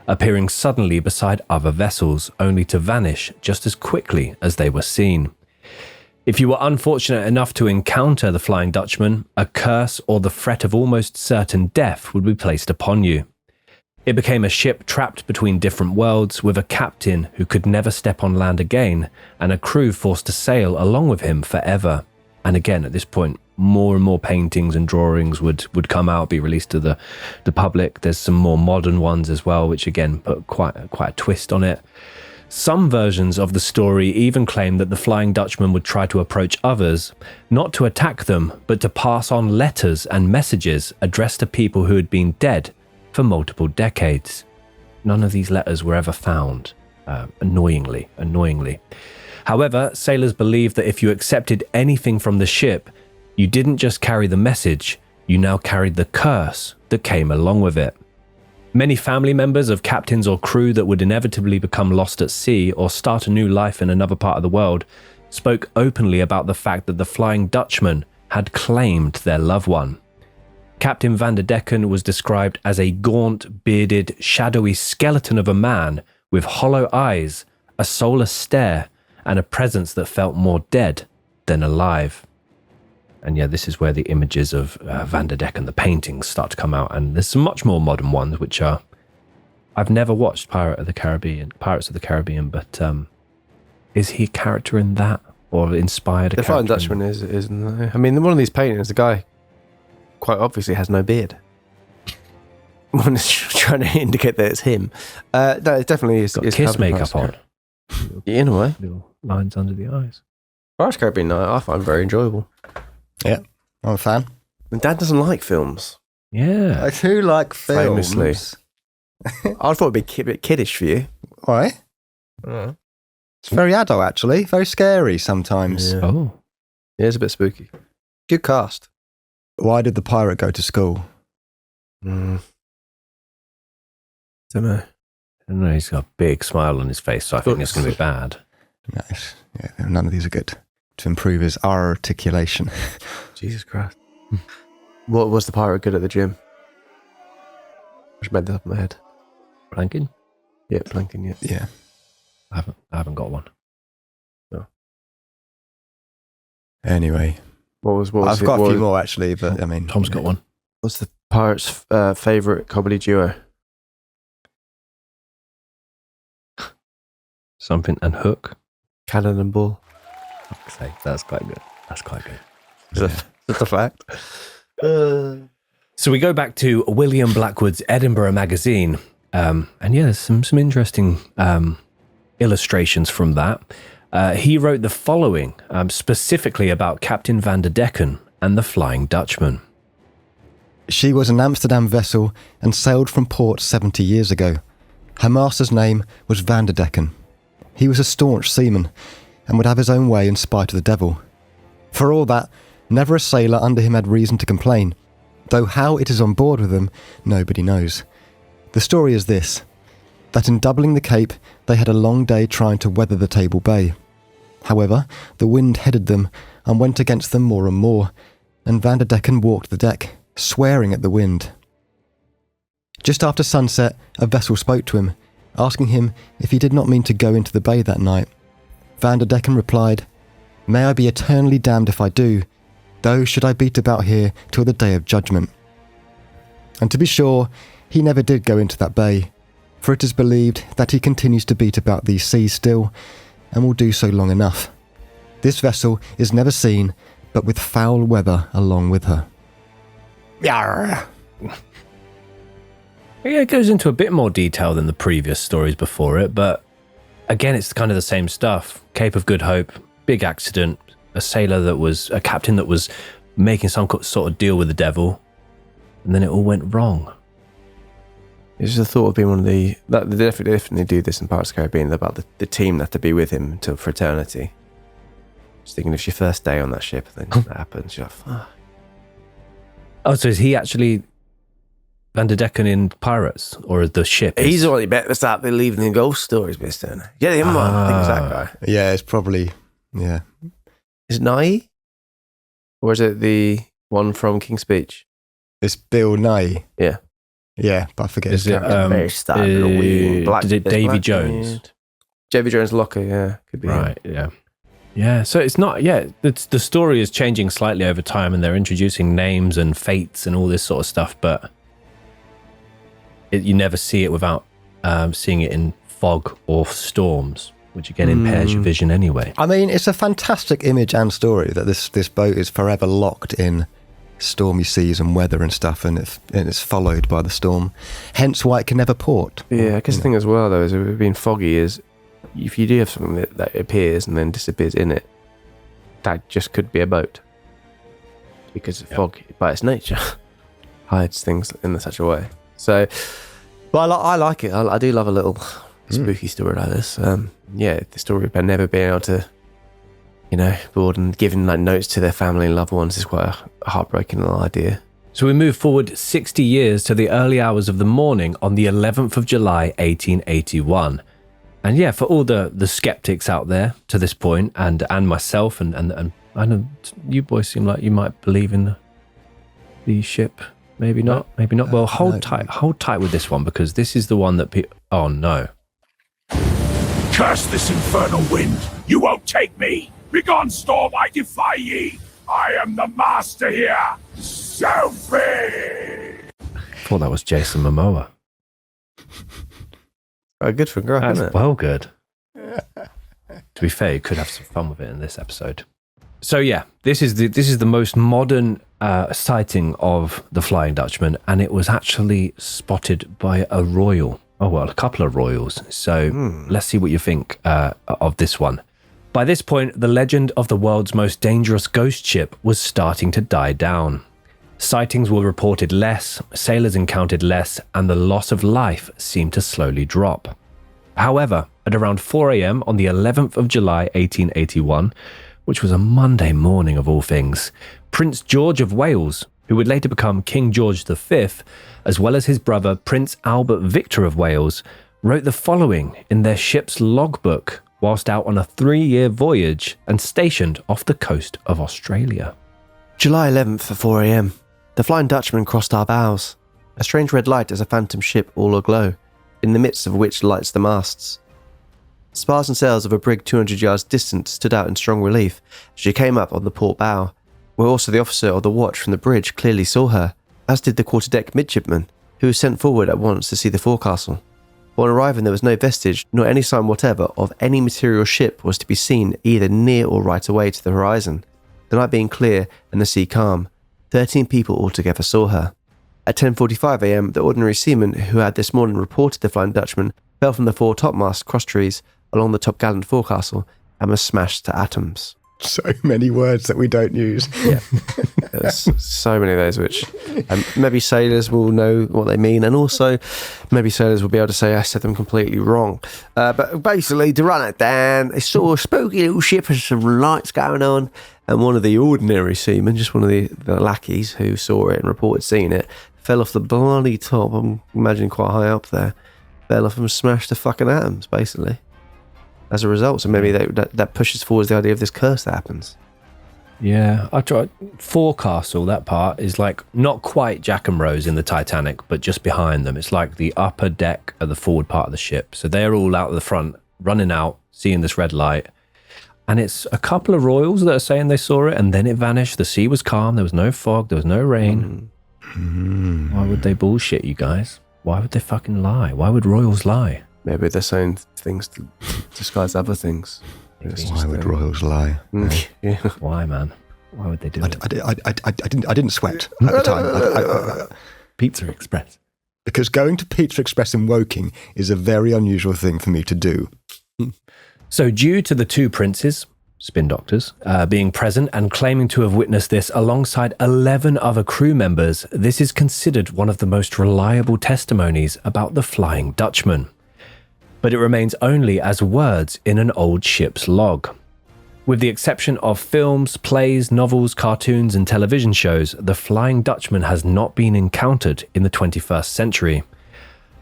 appearing suddenly beside other vessels, only to vanish just as quickly as they were seen. If you were unfortunate enough to encounter the Flying Dutchman, a curse or the threat of almost certain death would be placed upon you. It became a ship trapped between different worlds, with a captain who could never step on land again, and a crew forced to sail along with him forever. And again, at this point, more and more paintings and drawings would come out, be released to the public. There's some more modern ones as well, which again put quite a twist on it. Some versions of the story even claim that the Flying Dutchman would try to approach others, not to attack them, but to pass on letters and messages addressed to people who had been dead for multiple decades. None of these letters were ever found, annoyingly. However, sailors believed that if you accepted anything from the ship, you didn't just carry the message, you now carried the curse that came along with it. Many family members of captains or crew that would inevitably become lost at sea or start a new life in another part of the world spoke openly about the fact that the Flying Dutchman had claimed their loved one. Captain Van der Decken was described as a gaunt, bearded, shadowy skeleton of a man with hollow eyes, a soulless stare, and a presence that felt more dead than alive. And yeah, this is where the images of Van der Decken, the paintings, start to come out. And there's some much more modern ones, which are... I've never watched Pirates of the Caribbean, but is he a character in that? Or inspired a character? The Flying Dutchman isn't there? I mean, one of these paintings, the guy quite obviously has no beard. One is trying to indicate that it's him. No, it definitely is. Got kiss makeup on. In a way. Little lines under the eyes. Pirates of the Caribbean, I find very enjoyable. Yeah, I'm a fan. And Dad doesn't like films. Yeah. I do like films. Famously. I thought it'd be a bit kiddish for you. Why? It's very adult, actually. Very scary sometimes. Yeah. Oh. Yeah, it's a bit spooky. Good cast. Why did the pirate go to school? Don't know. I don't know, he's got a big smile on his face, so I think it's going to be bad. Nice. Yeah, none of these are good. To improve his articulation. Jesus Christ. What was the pirate good at the gym? I just made that up in my head. Planking? Yeah, planking, yeah. Yeah. I haven't got one. No. Anyway. What was I've got a few more, actually, but I mean... Tom's got one. What's the pirate's favourite comedy duo? Something and Hook. Cannon and Ball. Fuck's sake, that's quite good. That's a fact. So we go back to William Blackwood's Edinburgh Magazine. And yeah, there's some interesting illustrations from that. He wrote the following, specifically about Captain Van der Decken and the Flying Dutchman. She was an Amsterdam vessel and sailed from port 70 years ago. Her master's name was Van der Decken. He was a staunch seaman and would have his own way in spite of the devil. For all that, never a sailor under him had reason to complain, though how it is on board with them, nobody knows. The story is this, that in doubling the Cape, they had a long day trying to weather the Table Bay. However, the wind headed them and went against them more and more, and Van der Decken walked the deck, swearing at the wind. Just after sunset, a vessel spoke to him, asking him if he did not mean to go into the bay that night. Van der Decken replied, "May I be eternally damned if I do, though should I beat about here till the day of judgment." And to be sure, he never did go into that bay, for it is believed that he continues to beat about these seas still, and will do so long enough. This vessel is never seen, but with foul weather along with her. Yarr! Yeah, it goes into a bit more detail than the previous stories before it, but again, it's kind of the same stuff. Cape of Good Hope, big accident, a captain that was making some sort of deal with the devil, and then it all went wrong. It's just the thought of being one of they definitely do this in Pirates of the Caribbean about the team that have to be with him until for eternity. Just thinking, if your first day on that ship, then that happens, you're like, fuck. Oh, so is he actually Van der Decken in Pirates, or the ship? He's the one who better start believing in ghost stories, mister. Get him on. I think it's that guy. Yeah, it's probably, yeah. Is it Nye? Or is it the one from King's Speech? It's Bill Nye. Yeah. Yeah, but I forget is his it, character. Is it Davy Jones? Davy Jones Locker, yeah. Could be right, him. Yeah. Yeah, so it's not, the story is changing slightly over time and they're introducing names and fates and all this sort of stuff, but you never see it without seeing it in fog or storms, which again impairs your vision anyway. I mean, it's a fantastic image and story that this boat is forever locked in stormy seas and weather and stuff, and it's followed by the storm, hence why it can never port. Yeah, I guess the thing as well, though, is it being foggy is, if you do have something that appears and then disappears in it, that just could be a boat. Because fog, by its nature, hides things in such a way. So, but I like it. I do love a little spooky story like this. The story about never being able to, board and giving like notes to their family and loved ones is quite a heartbreaking little idea. So we move forward 60 years to the early hours of the morning on the 11th of July, 1881. And yeah, for all the skeptics out there to this point, and myself, and I know you boys seem like you might believe in the ship. Maybe not. Well, hold tight with this one, because this is the one that oh no. Curse this infernal wind! You won't take me! Begone, storm, I defy ye! I am the master here! Sophie! I thought that was Jason Momoa. Oh, good for Gruff, isn't it? Well, good. To be fair, you could have some fun with it in this episode. So yeah, this is the most modern sighting of the Flying Dutchman, and it was actually spotted by a royal. Oh well, a couple of royals. So let's see what you think of this one. By this point, the legend of the world's most dangerous ghost ship was starting to die down. Sightings were reported less, sailors encountered less, and the loss of life seemed to slowly drop. However, at around 4 a.m. on the 11th of July 1881, which was a Monday morning of all things, Prince George of Wales, who would later become King George V, as well as his brother Prince Albert Victor of Wales, wrote the following in their ship's logbook whilst out on a 3-year voyage and stationed off the coast of Australia. July 11th at 4 a.m. The Flying Dutchman crossed our bows. A strange red light as a phantom ship all aglow, in the midst of which lights the masts. Spars and sails of a brig 200 yards distant stood out in strong relief as she came up on the port bow, where also the officer of the watch from the bridge clearly saw her, as did the quarterdeck midshipman, who was sent forward at once to see the forecastle. On arriving, there was no vestige, nor any sign whatever of any material ship was to be seen either near or right away to the horizon. The night being clear and the sea calm, 13 people altogether saw her. At 10:45 a.m, the ordinary seaman who had this morning reported the Flying Dutchman fell from the fore topmast crosstrees along the topgallant forecastle and was smashed to atoms. So many words that we don't use. Yeah, there's so many of those which maybe sailors will know what they mean, and also maybe sailors will be able to say I said them completely wrong. But basically, to run it down, they saw a spooky little ship with some lights going on, and one of the ordinary seamen, just one of the lackeys who saw it and reported seeing it, fell off the bloody top. I'm imagining quite high up there. Fell off and smashed to fucking atoms, basically. As a result, so maybe that pushes forward the idea of this curse that happens. Yeah, I tried. Forecastle, that part is like not quite Jack and Rose in the Titanic, but just behind them. It's like the upper deck of the forward part of the ship. So they're all out the front, running out, seeing this red light. And it's a couple of royals that are saying they saw it, and then it vanished. The sea was calm. There was no fog. There was no rain. Why would they bullshit, you guys? Why would they fucking lie? Why would royals lie? Maybe they're saying things to disguise other things. Why would royals lie? Yeah. Why, man? Why would they do it? I didn't sweat at the time. Pizza Express. Because going to Pizza Express in Woking is a very unusual thing for me to do. So due to the two princes, spin doctors, being present and claiming to have witnessed this alongside 11 other crew members, this is considered one of the most reliable testimonies about the Flying Dutchman. But it remains only as words in an old ship's log. With the exception of films, plays, novels, cartoons, and television shows, the Flying Dutchman has not been encountered in the 21st century.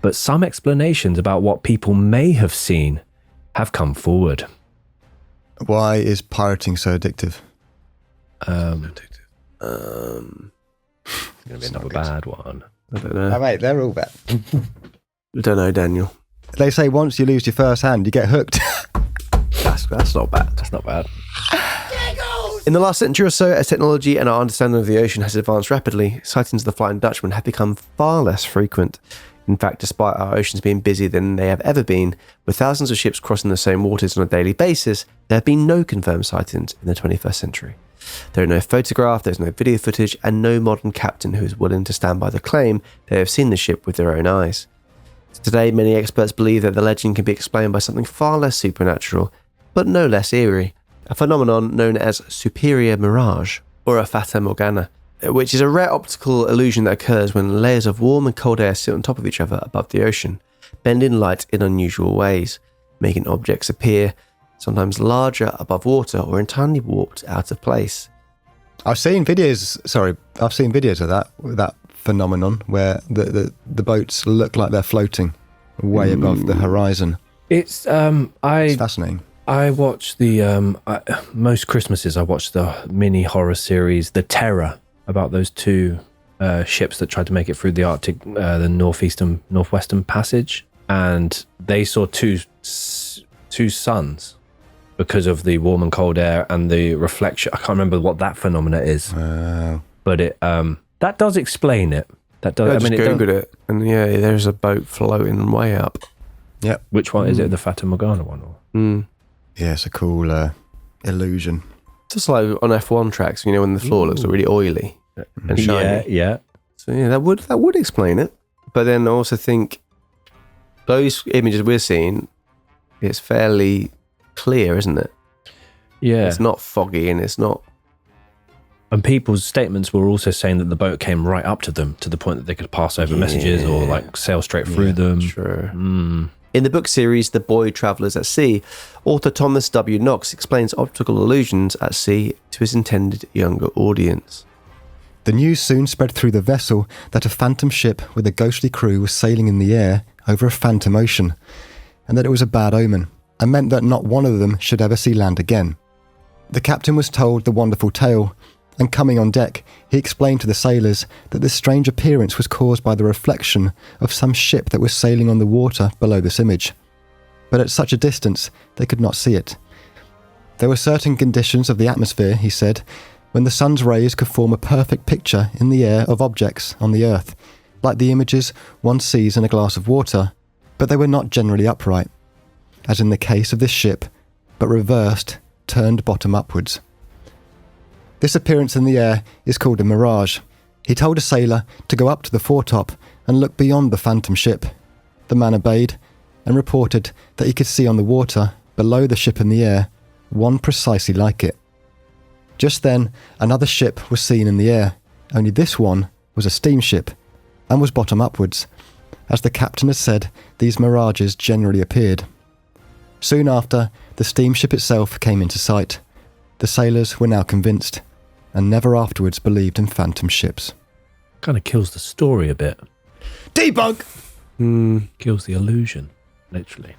But some explanations about what people may have seen have come forward. Why is pirating so addictive? Going to be another bad one. I don't know. Oh, mate, they're all bad. I don't know, Daniel. They say once you lose your first hand, you get hooked. That's not bad. That's not bad. In the last century or so, as technology and our understanding of the ocean has advanced rapidly, sightings of the Flying Dutchman have become far less frequent. In fact, despite our oceans being busier than they have ever been, with thousands of ships crossing the same waters on a daily basis, there have been no confirmed sightings in the 21st century. There are no photographs, there's no video footage, and no modern captain who is willing to stand by the claim they have seen the ship with their own eyes. Today, many experts believe that the legend can be explained by something far less supernatural, but no less eerie, a phenomenon known as superior mirage, or a fata morgana, which is a rare optical illusion that occurs when layers of warm and cold air sit on top of each other above the ocean. bending light in unusual ways, making objects appear sometimes larger above water or entirely warped out of place. I've seen videos of that phenomenon where the boats look like they're floating way above the horizon. It's fascinating. I watch most Christmases I watch the mini horror series The Terror, about those two ships that tried to make it through the Arctic, the northwestern passage, and they saw two suns because of the warm and cold air and the reflection. I can't remember what that phenomena is, but it that does explain it. That does. I just googled it, and there's a boat floating way up. Yep. Which one is it? The Fata Morgana one? Or? Yeah, it's a cool illusion. Just like on F1 tracks, when the floor looks really oily and shiny. Yeah. So that would explain it. But then I also think those images we're seeing, it's fairly clear, isn't it? Yeah. It's not foggy and it's not. And people's statements were also saying that the boat came right up to them to the point that they could pass over messages or like sail straight through them. Sure. In the book series, The Boy Travellers at Sea, author Thomas W. Knox explains optical illusions at sea to his intended younger audience. The news soon spread through the vessel that a phantom ship with a ghostly crew was sailing in the air over a phantom ocean, and that it was a bad omen, and meant that not one of them should ever see land again. The captain was told the wonderful tale, and coming on deck, he explained to the sailors that this strange appearance was caused by the reflection of some ship that was sailing on the water below this image. But at such a distance, they could not see it. There were certain conditions of the atmosphere, he said, when the sun's rays could form a perfect picture in the air of objects on the earth, like the images one sees in a glass of water, but they were not generally upright, as in the case of this ship, but reversed, turned bottom upwards. This appearance in the air is called a mirage. He told a sailor to go up to the foretop and look beyond the phantom ship. The man obeyed and reported that he could see on the water, below the ship in the air, one precisely like it. Just then, another ship was seen in the air, only this one was a steamship and was bottom upwards. As the captain had said, these mirages generally appeared. Soon after, the steamship itself came into sight. The sailors were now convinced, and never afterwards believed in phantom ships. Kind of kills the story a bit. Debunk! Kills the illusion, literally.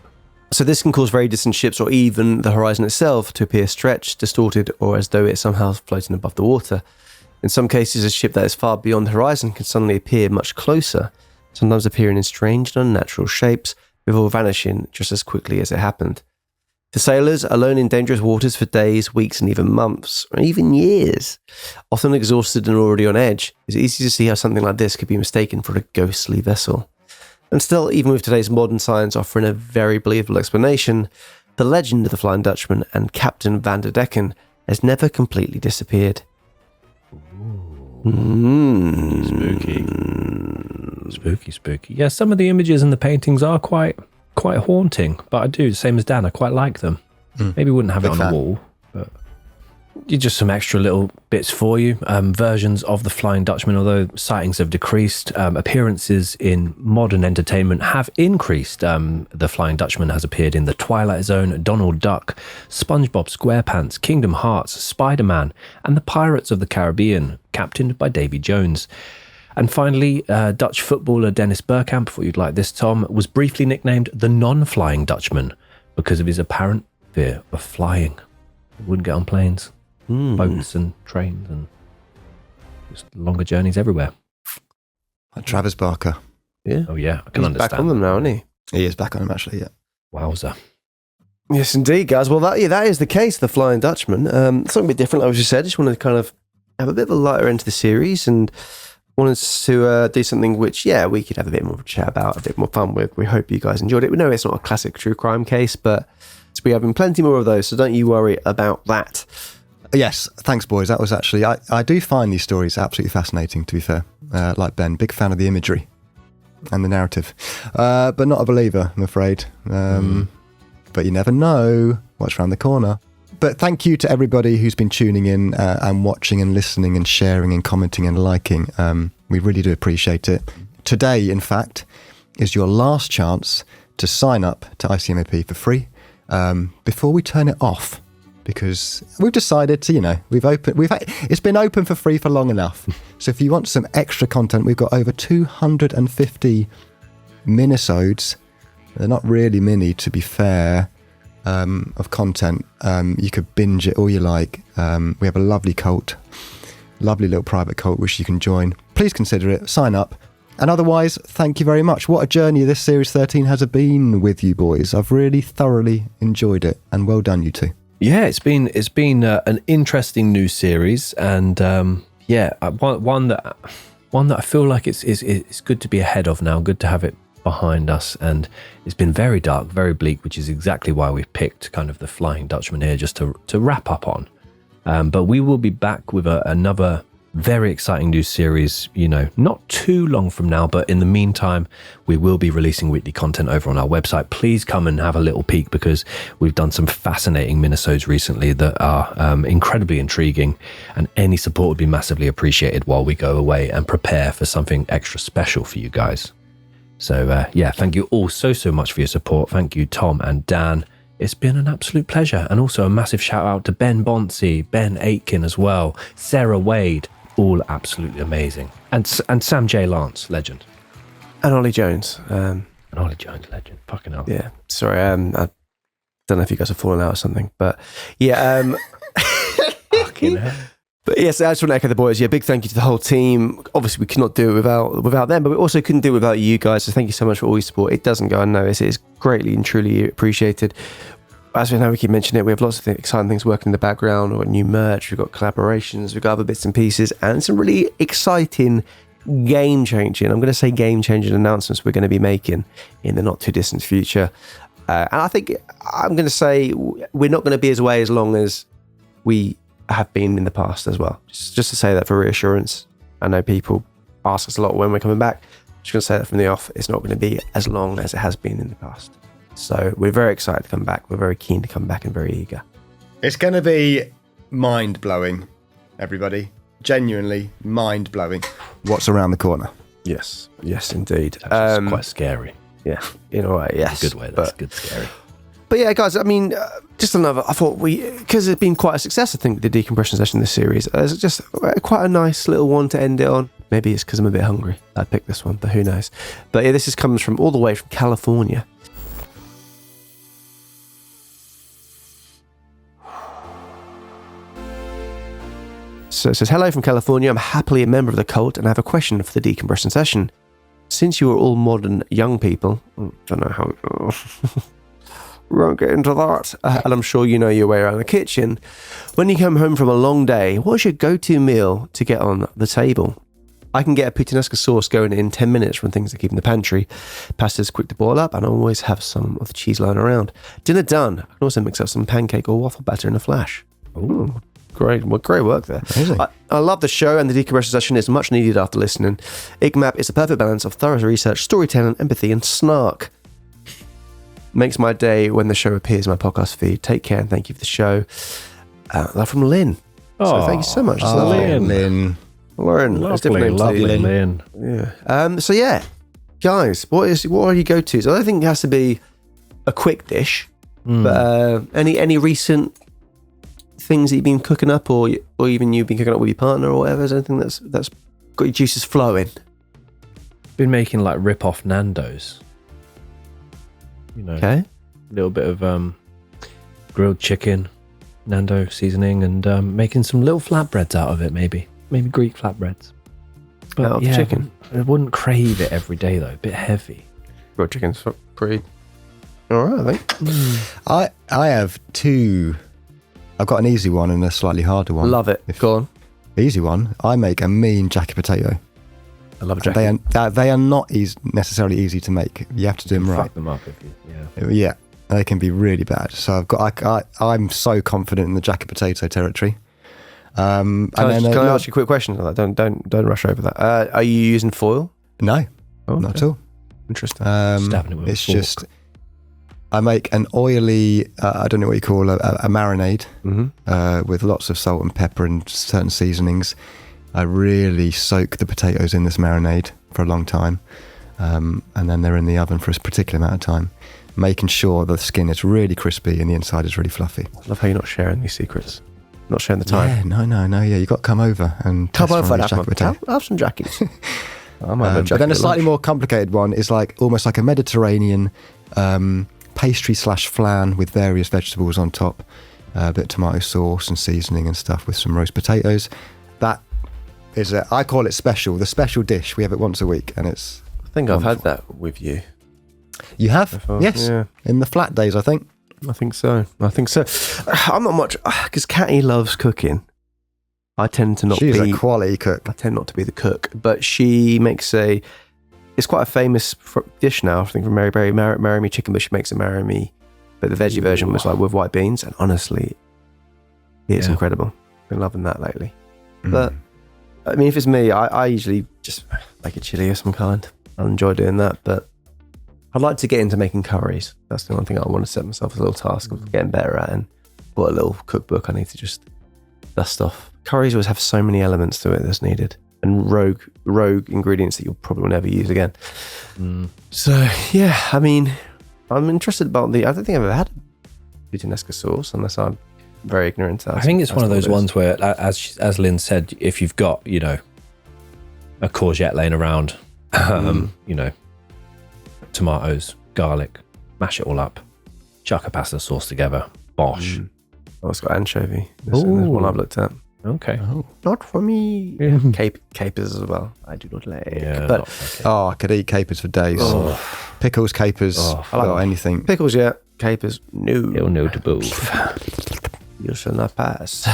So this can cause very distant ships or even the horizon itself to appear stretched, distorted, or as though it's somehow floating above the water. In some cases, a ship that is far beyond the horizon can suddenly appear much closer, sometimes appearing in strange and unnatural shapes, before vanishing just as quickly as it happened. The sailors, alone in dangerous waters for days, weeks, and even months, or even years, often exhausted and already on edge, it's easy to see how something like this could be mistaken for a ghostly vessel. And still, even with today's modern science offering a very believable explanation, the legend of the Flying Dutchman and Captain Van der Decken has never completely disappeared. Spooky. Yeah, some of the images and the paintings are quite haunting, but I do, same as Dan, I quite like them. Maybe wouldn't have it on the wall, but just some extra little bits for you. Versions of the Flying Dutchman, although sightings have decreased, appearances in modern entertainment have increased. The Flying Dutchman has appeared in The Twilight Zone, Donald Duck, SpongeBob SquarePants, Kingdom Hearts, Spider-Man, and The Pirates of the Caribbean, captained by Davy Jones. And finally, Dutch footballer Dennis Bergkamp, thought you'd like this, Tom, was briefly nicknamed the Non-Flying Dutchman because of his apparent fear of flying. He wouldn't get on planes, boats and trains, and just longer journeys everywhere. Like Travis Barker. Yeah. Oh, yeah, I can understand. He's back on them now, isn't he? He is back on them, actually, yeah. Wowza. Yes, indeed, guys. Well, that is the case, the Flying Dutchman. Something a bit different, like I just said. Just wanted to kind of have a bit of a lighter end to the series and wanted to do something which, we could have a bit more of a chat about, a bit more fun with. We hope you guys enjoyed it. We know it's not a classic true crime case, but we're having plenty more of those, so don't you worry about that. Yes, thanks, boys. That was actually... I do find these stories absolutely fascinating, to be fair. Like Ben, big fan of the imagery and the narrative. But not a believer, I'm afraid. But you never know what's around the corner. But thank you to everybody who's been tuning in and watching and listening and sharing and commenting and liking. We really do appreciate it. Today, in fact, is your last chance to sign up to ICMAP for free before we turn it off, because we've decided to, it's been open for free for long enough. So if you want some extra content, we've got over 250 minisodes. They're not really mini, to be fair, of content. You could binge it all you like. We have a lovely cult, lovely little private cult which you can join. Please consider it, sign up. And otherwise, thank you very much. What a journey this Series 13 has been with you boys. I've really thoroughly enjoyed it, and well done, you two. Yeah, it's been an interesting new series, and one that I feel like it's good to be ahead of now. Good to have it behind us, and it's been very dark, very bleak, which is exactly why we've picked kind of the Flying Dutchman here, just to wrap up on. But we will be back with another very exciting new series, not too long from now, but in the meantime, we will be releasing weekly content over on our website. Please come and have a little peek, because we've done some fascinating minisodes recently that are incredibly intriguing, and any support would be massively appreciated while we go away and prepare for something extra special for you guys. So thank you all so much for your support. Thank you, Tom and Dan. It's been an absolute pleasure. And also a massive shout out to Ben Bonsi, Ben Aitken as well, Sarah Wade, all absolutely amazing. And Sam J. Lance, legend. And Ollie Jones. And Ollie Jones, legend. Fucking hell. Yeah, sorry, I don't know if you guys have fallen out or something, but yeah. Fucking hell. But yes, I just want to echo the boys. Yeah, big thank you to the whole team. Obviously, we could not do it without them, but we also couldn't do it without you guys. So thank you so much for all your support. It doesn't go unnoticed. It is greatly and truly appreciated. As we know, we keep mentioning it, we have lots of exciting things working in the background. We've got new merch, we've got collaborations, we've got other bits and pieces, and some really exciting game-changing announcements we're going to be making in the not-too-distant future. And I think I'm going to say we're not going to be away as long as we have been in the past as well. Just to say that for reassurance. I know people ask us a lot when we're coming back. Just going to say that from the off. It's not going to be as long as it has been in the past. So we're very excited to come back. We're very keen to come back and very eager. It's going to be mind-blowing, everybody. Genuinely mind-blowing. What's around the corner? Yes, indeed. It's quite scary. Yeah, in a way, yes. In a good way, that's good scary. But yeah, guys, I mean, just another, I thought because it's been quite a success, I think, the decompression session this series. It's just quite a nice little one to end it on. Maybe it's because I'm a bit hungry I picked this one, but who knows. But yeah, this comes from all the way from California. So it says, hello from California. I'm happily a member of the cult and I have a question for the decompression session. Since you are all modern young people, don't know how... we won't get into that. And I'm sure you know your way around the kitchen. When you come home from a long day, what's your go-to meal to get on the table? I can get a puttanesca sauce going in 10 minutes from things I keep in the pantry. Pasta's quick to boil up and I always have some of the cheese lying around. Dinner done. I can also mix up some pancake or waffle batter in a flash. Ooh. Great work there. I love the show, and the decompression session is much needed after listening. IGMAP is a perfect balance of thorough research, storytelling, empathy, and snark. Makes my day when the show appears in my podcast feed. Take care and thank you for the show. Love from Lynn. So thank you so much. Lynn. Lauren. Lovely Lynn. Yeah. So yeah, guys, what are your go-tos? I don't think it has to be a quick dish, but any recent things that you've been cooking up, or even you've been cooking up with your partner or whatever? Is there anything that's got your juices flowing? Been making like rip-off Nando's. Okay. A little bit of grilled chicken, Nando seasoning, and making some little flatbreads out of it, maybe Greek flatbreads. But out of chicken? I wouldn't crave it every day though, a bit heavy. Grilled chicken's pretty alright, I think. I have two. I've got an easy one and a slightly harder one. Love it. Go on. The easy one, I make a mean jacket potato. I love a jacket. They are not necessarily easy to make. You have to do them right. Fuck them up if you, Yeah, they can be really bad. So I'm so confident in the jacket potato territory. Can I ask you a quick question on that? Don't rush over that. Are you using foil? No, not at all. Interesting. Stabbing it with it's a fork. just I make an oily, I don't know what you call a marinade, with lots of salt and pepper and certain seasonings. I really soak the potatoes in this marinade for a long time. and then they're in the oven for a particular amount of time, making sure the skin is really crispy and the inside is really fluffy. I love how you're not sharing these secrets. Not sharing the time. Yeah, no. Yeah, you got to come over and come over and have some jackies. But then a slightly more complicated one is like almost like a Mediterranean pastry / flan with various vegetables on top, a bit of tomato sauce and seasoning and stuff with some roast potatoes. That is I call it special, the special dish. We have it once a week, and it's. I think wonderful. I've had that with you. You have? Before. Yes. Yeah. In the flat days, I think. I think so. I'm not much because Catty loves cooking. I tend to not be. She's a quality cook. I tend not to be the cook, but she makes it's quite a famous dish now. I think from Marry Me Chicken, but she makes a Marry Me, but the veggie version was like with white beans, and honestly, it's incredible. Been loving that lately. But I mean, if it's me, I usually just make a chili of some kind. I enjoy doing that, but I'd like to get into making curries. That's the one thing I want to set myself as a little task of getting better at, and got a little cookbook I need to just dust off. Curries always have so many elements to it that's needed, and rogue ingredients that you'll probably never use again. So yeah, I mean, I'm interested about I don't think I've ever had puttanesca sauce unless I'm very ignorant. I think it's one of those ones where, as Lynn said, if you've got a courgette laying around, tomatoes, garlic, mash it all up, chuck a pasta sauce together, bosh. Oh, it's got anchovy. There's one I've looked at. Okay. Oh, not for me. Capers as well. I do not like. Yeah, but I could eat capers for days. Pickles, capers, anything. Pickles, yeah. Capers, no. No taboo. You shall not pass.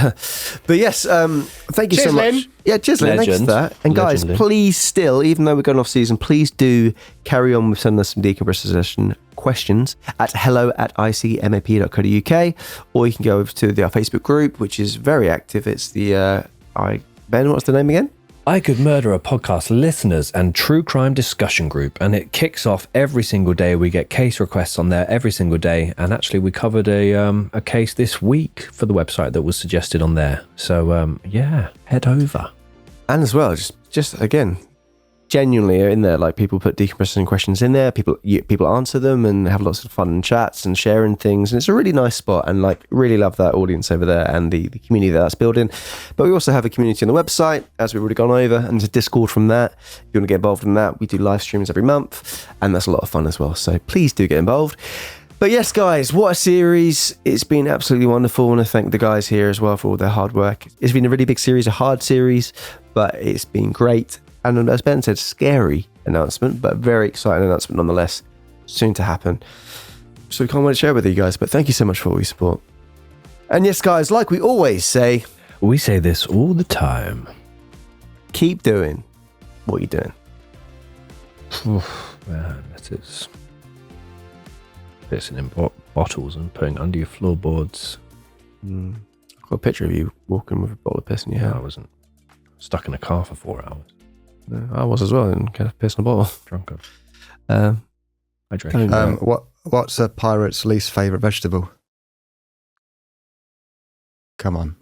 But yes, thank you so much. Lynn. Yeah, cheers, Lynn. Thanks for that. And guys, please still, even though we're going off season, please do carry on with sending us some decompression questions at hello@icmap.co.uk, or you can go over to our Facebook group, which is very active. It's the Ben, what's the name again? I Could Murder a Podcast listeners and true crime discussion group, and it kicks off every single day. We get case requests on there every single day, and actually we covered a case this week for the website that was suggested on there. So head over. And as well, just again, genuinely in there, like people put decompression questions in there, people answer them and have lots of fun and chats and sharing things, and it's a really nice spot, and like really love that audience over there and the community that's building. But we also have a community on the website, as we've already gone over, and there's a Discord from that. If you want to get involved in that, we do live streams every month, and that's a lot of fun as well, so please do get involved. But yes, guys, what a series. It's been absolutely wonderful. I want to thank the guys here as well for all their hard work. It's been a really big series, a hard series, but it's been great. And as Ben said, scary announcement, but very exciting announcement nonetheless. Soon to happen. So we can't wait to share with you guys, but thank you so much for all your support. And yes, guys, like we always say, we say this all the time. Keep doing what you're doing. Man, that is pissing in bottles and putting under your floorboards. I've got a picture of you walking with a bottle of piss in your hand. I wasn't stuck in a car for 4 hours. I was as well, and kind of pissed in a bottle. Drunk up. Hydration. What's a pirate's least favourite vegetable? Come on.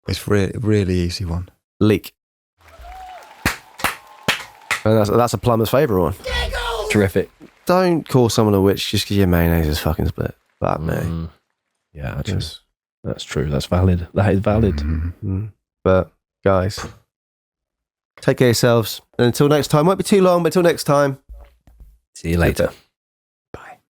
It's really easy one. Leek. And that's a plumber's favourite one. Terrific. Don't call someone a witch just because your mayonnaise is fucking split. That me. Yeah, that's true. That's valid. That is valid. But guys, take care of yourselves. And until next time, won't be too long, but until next time, see you later.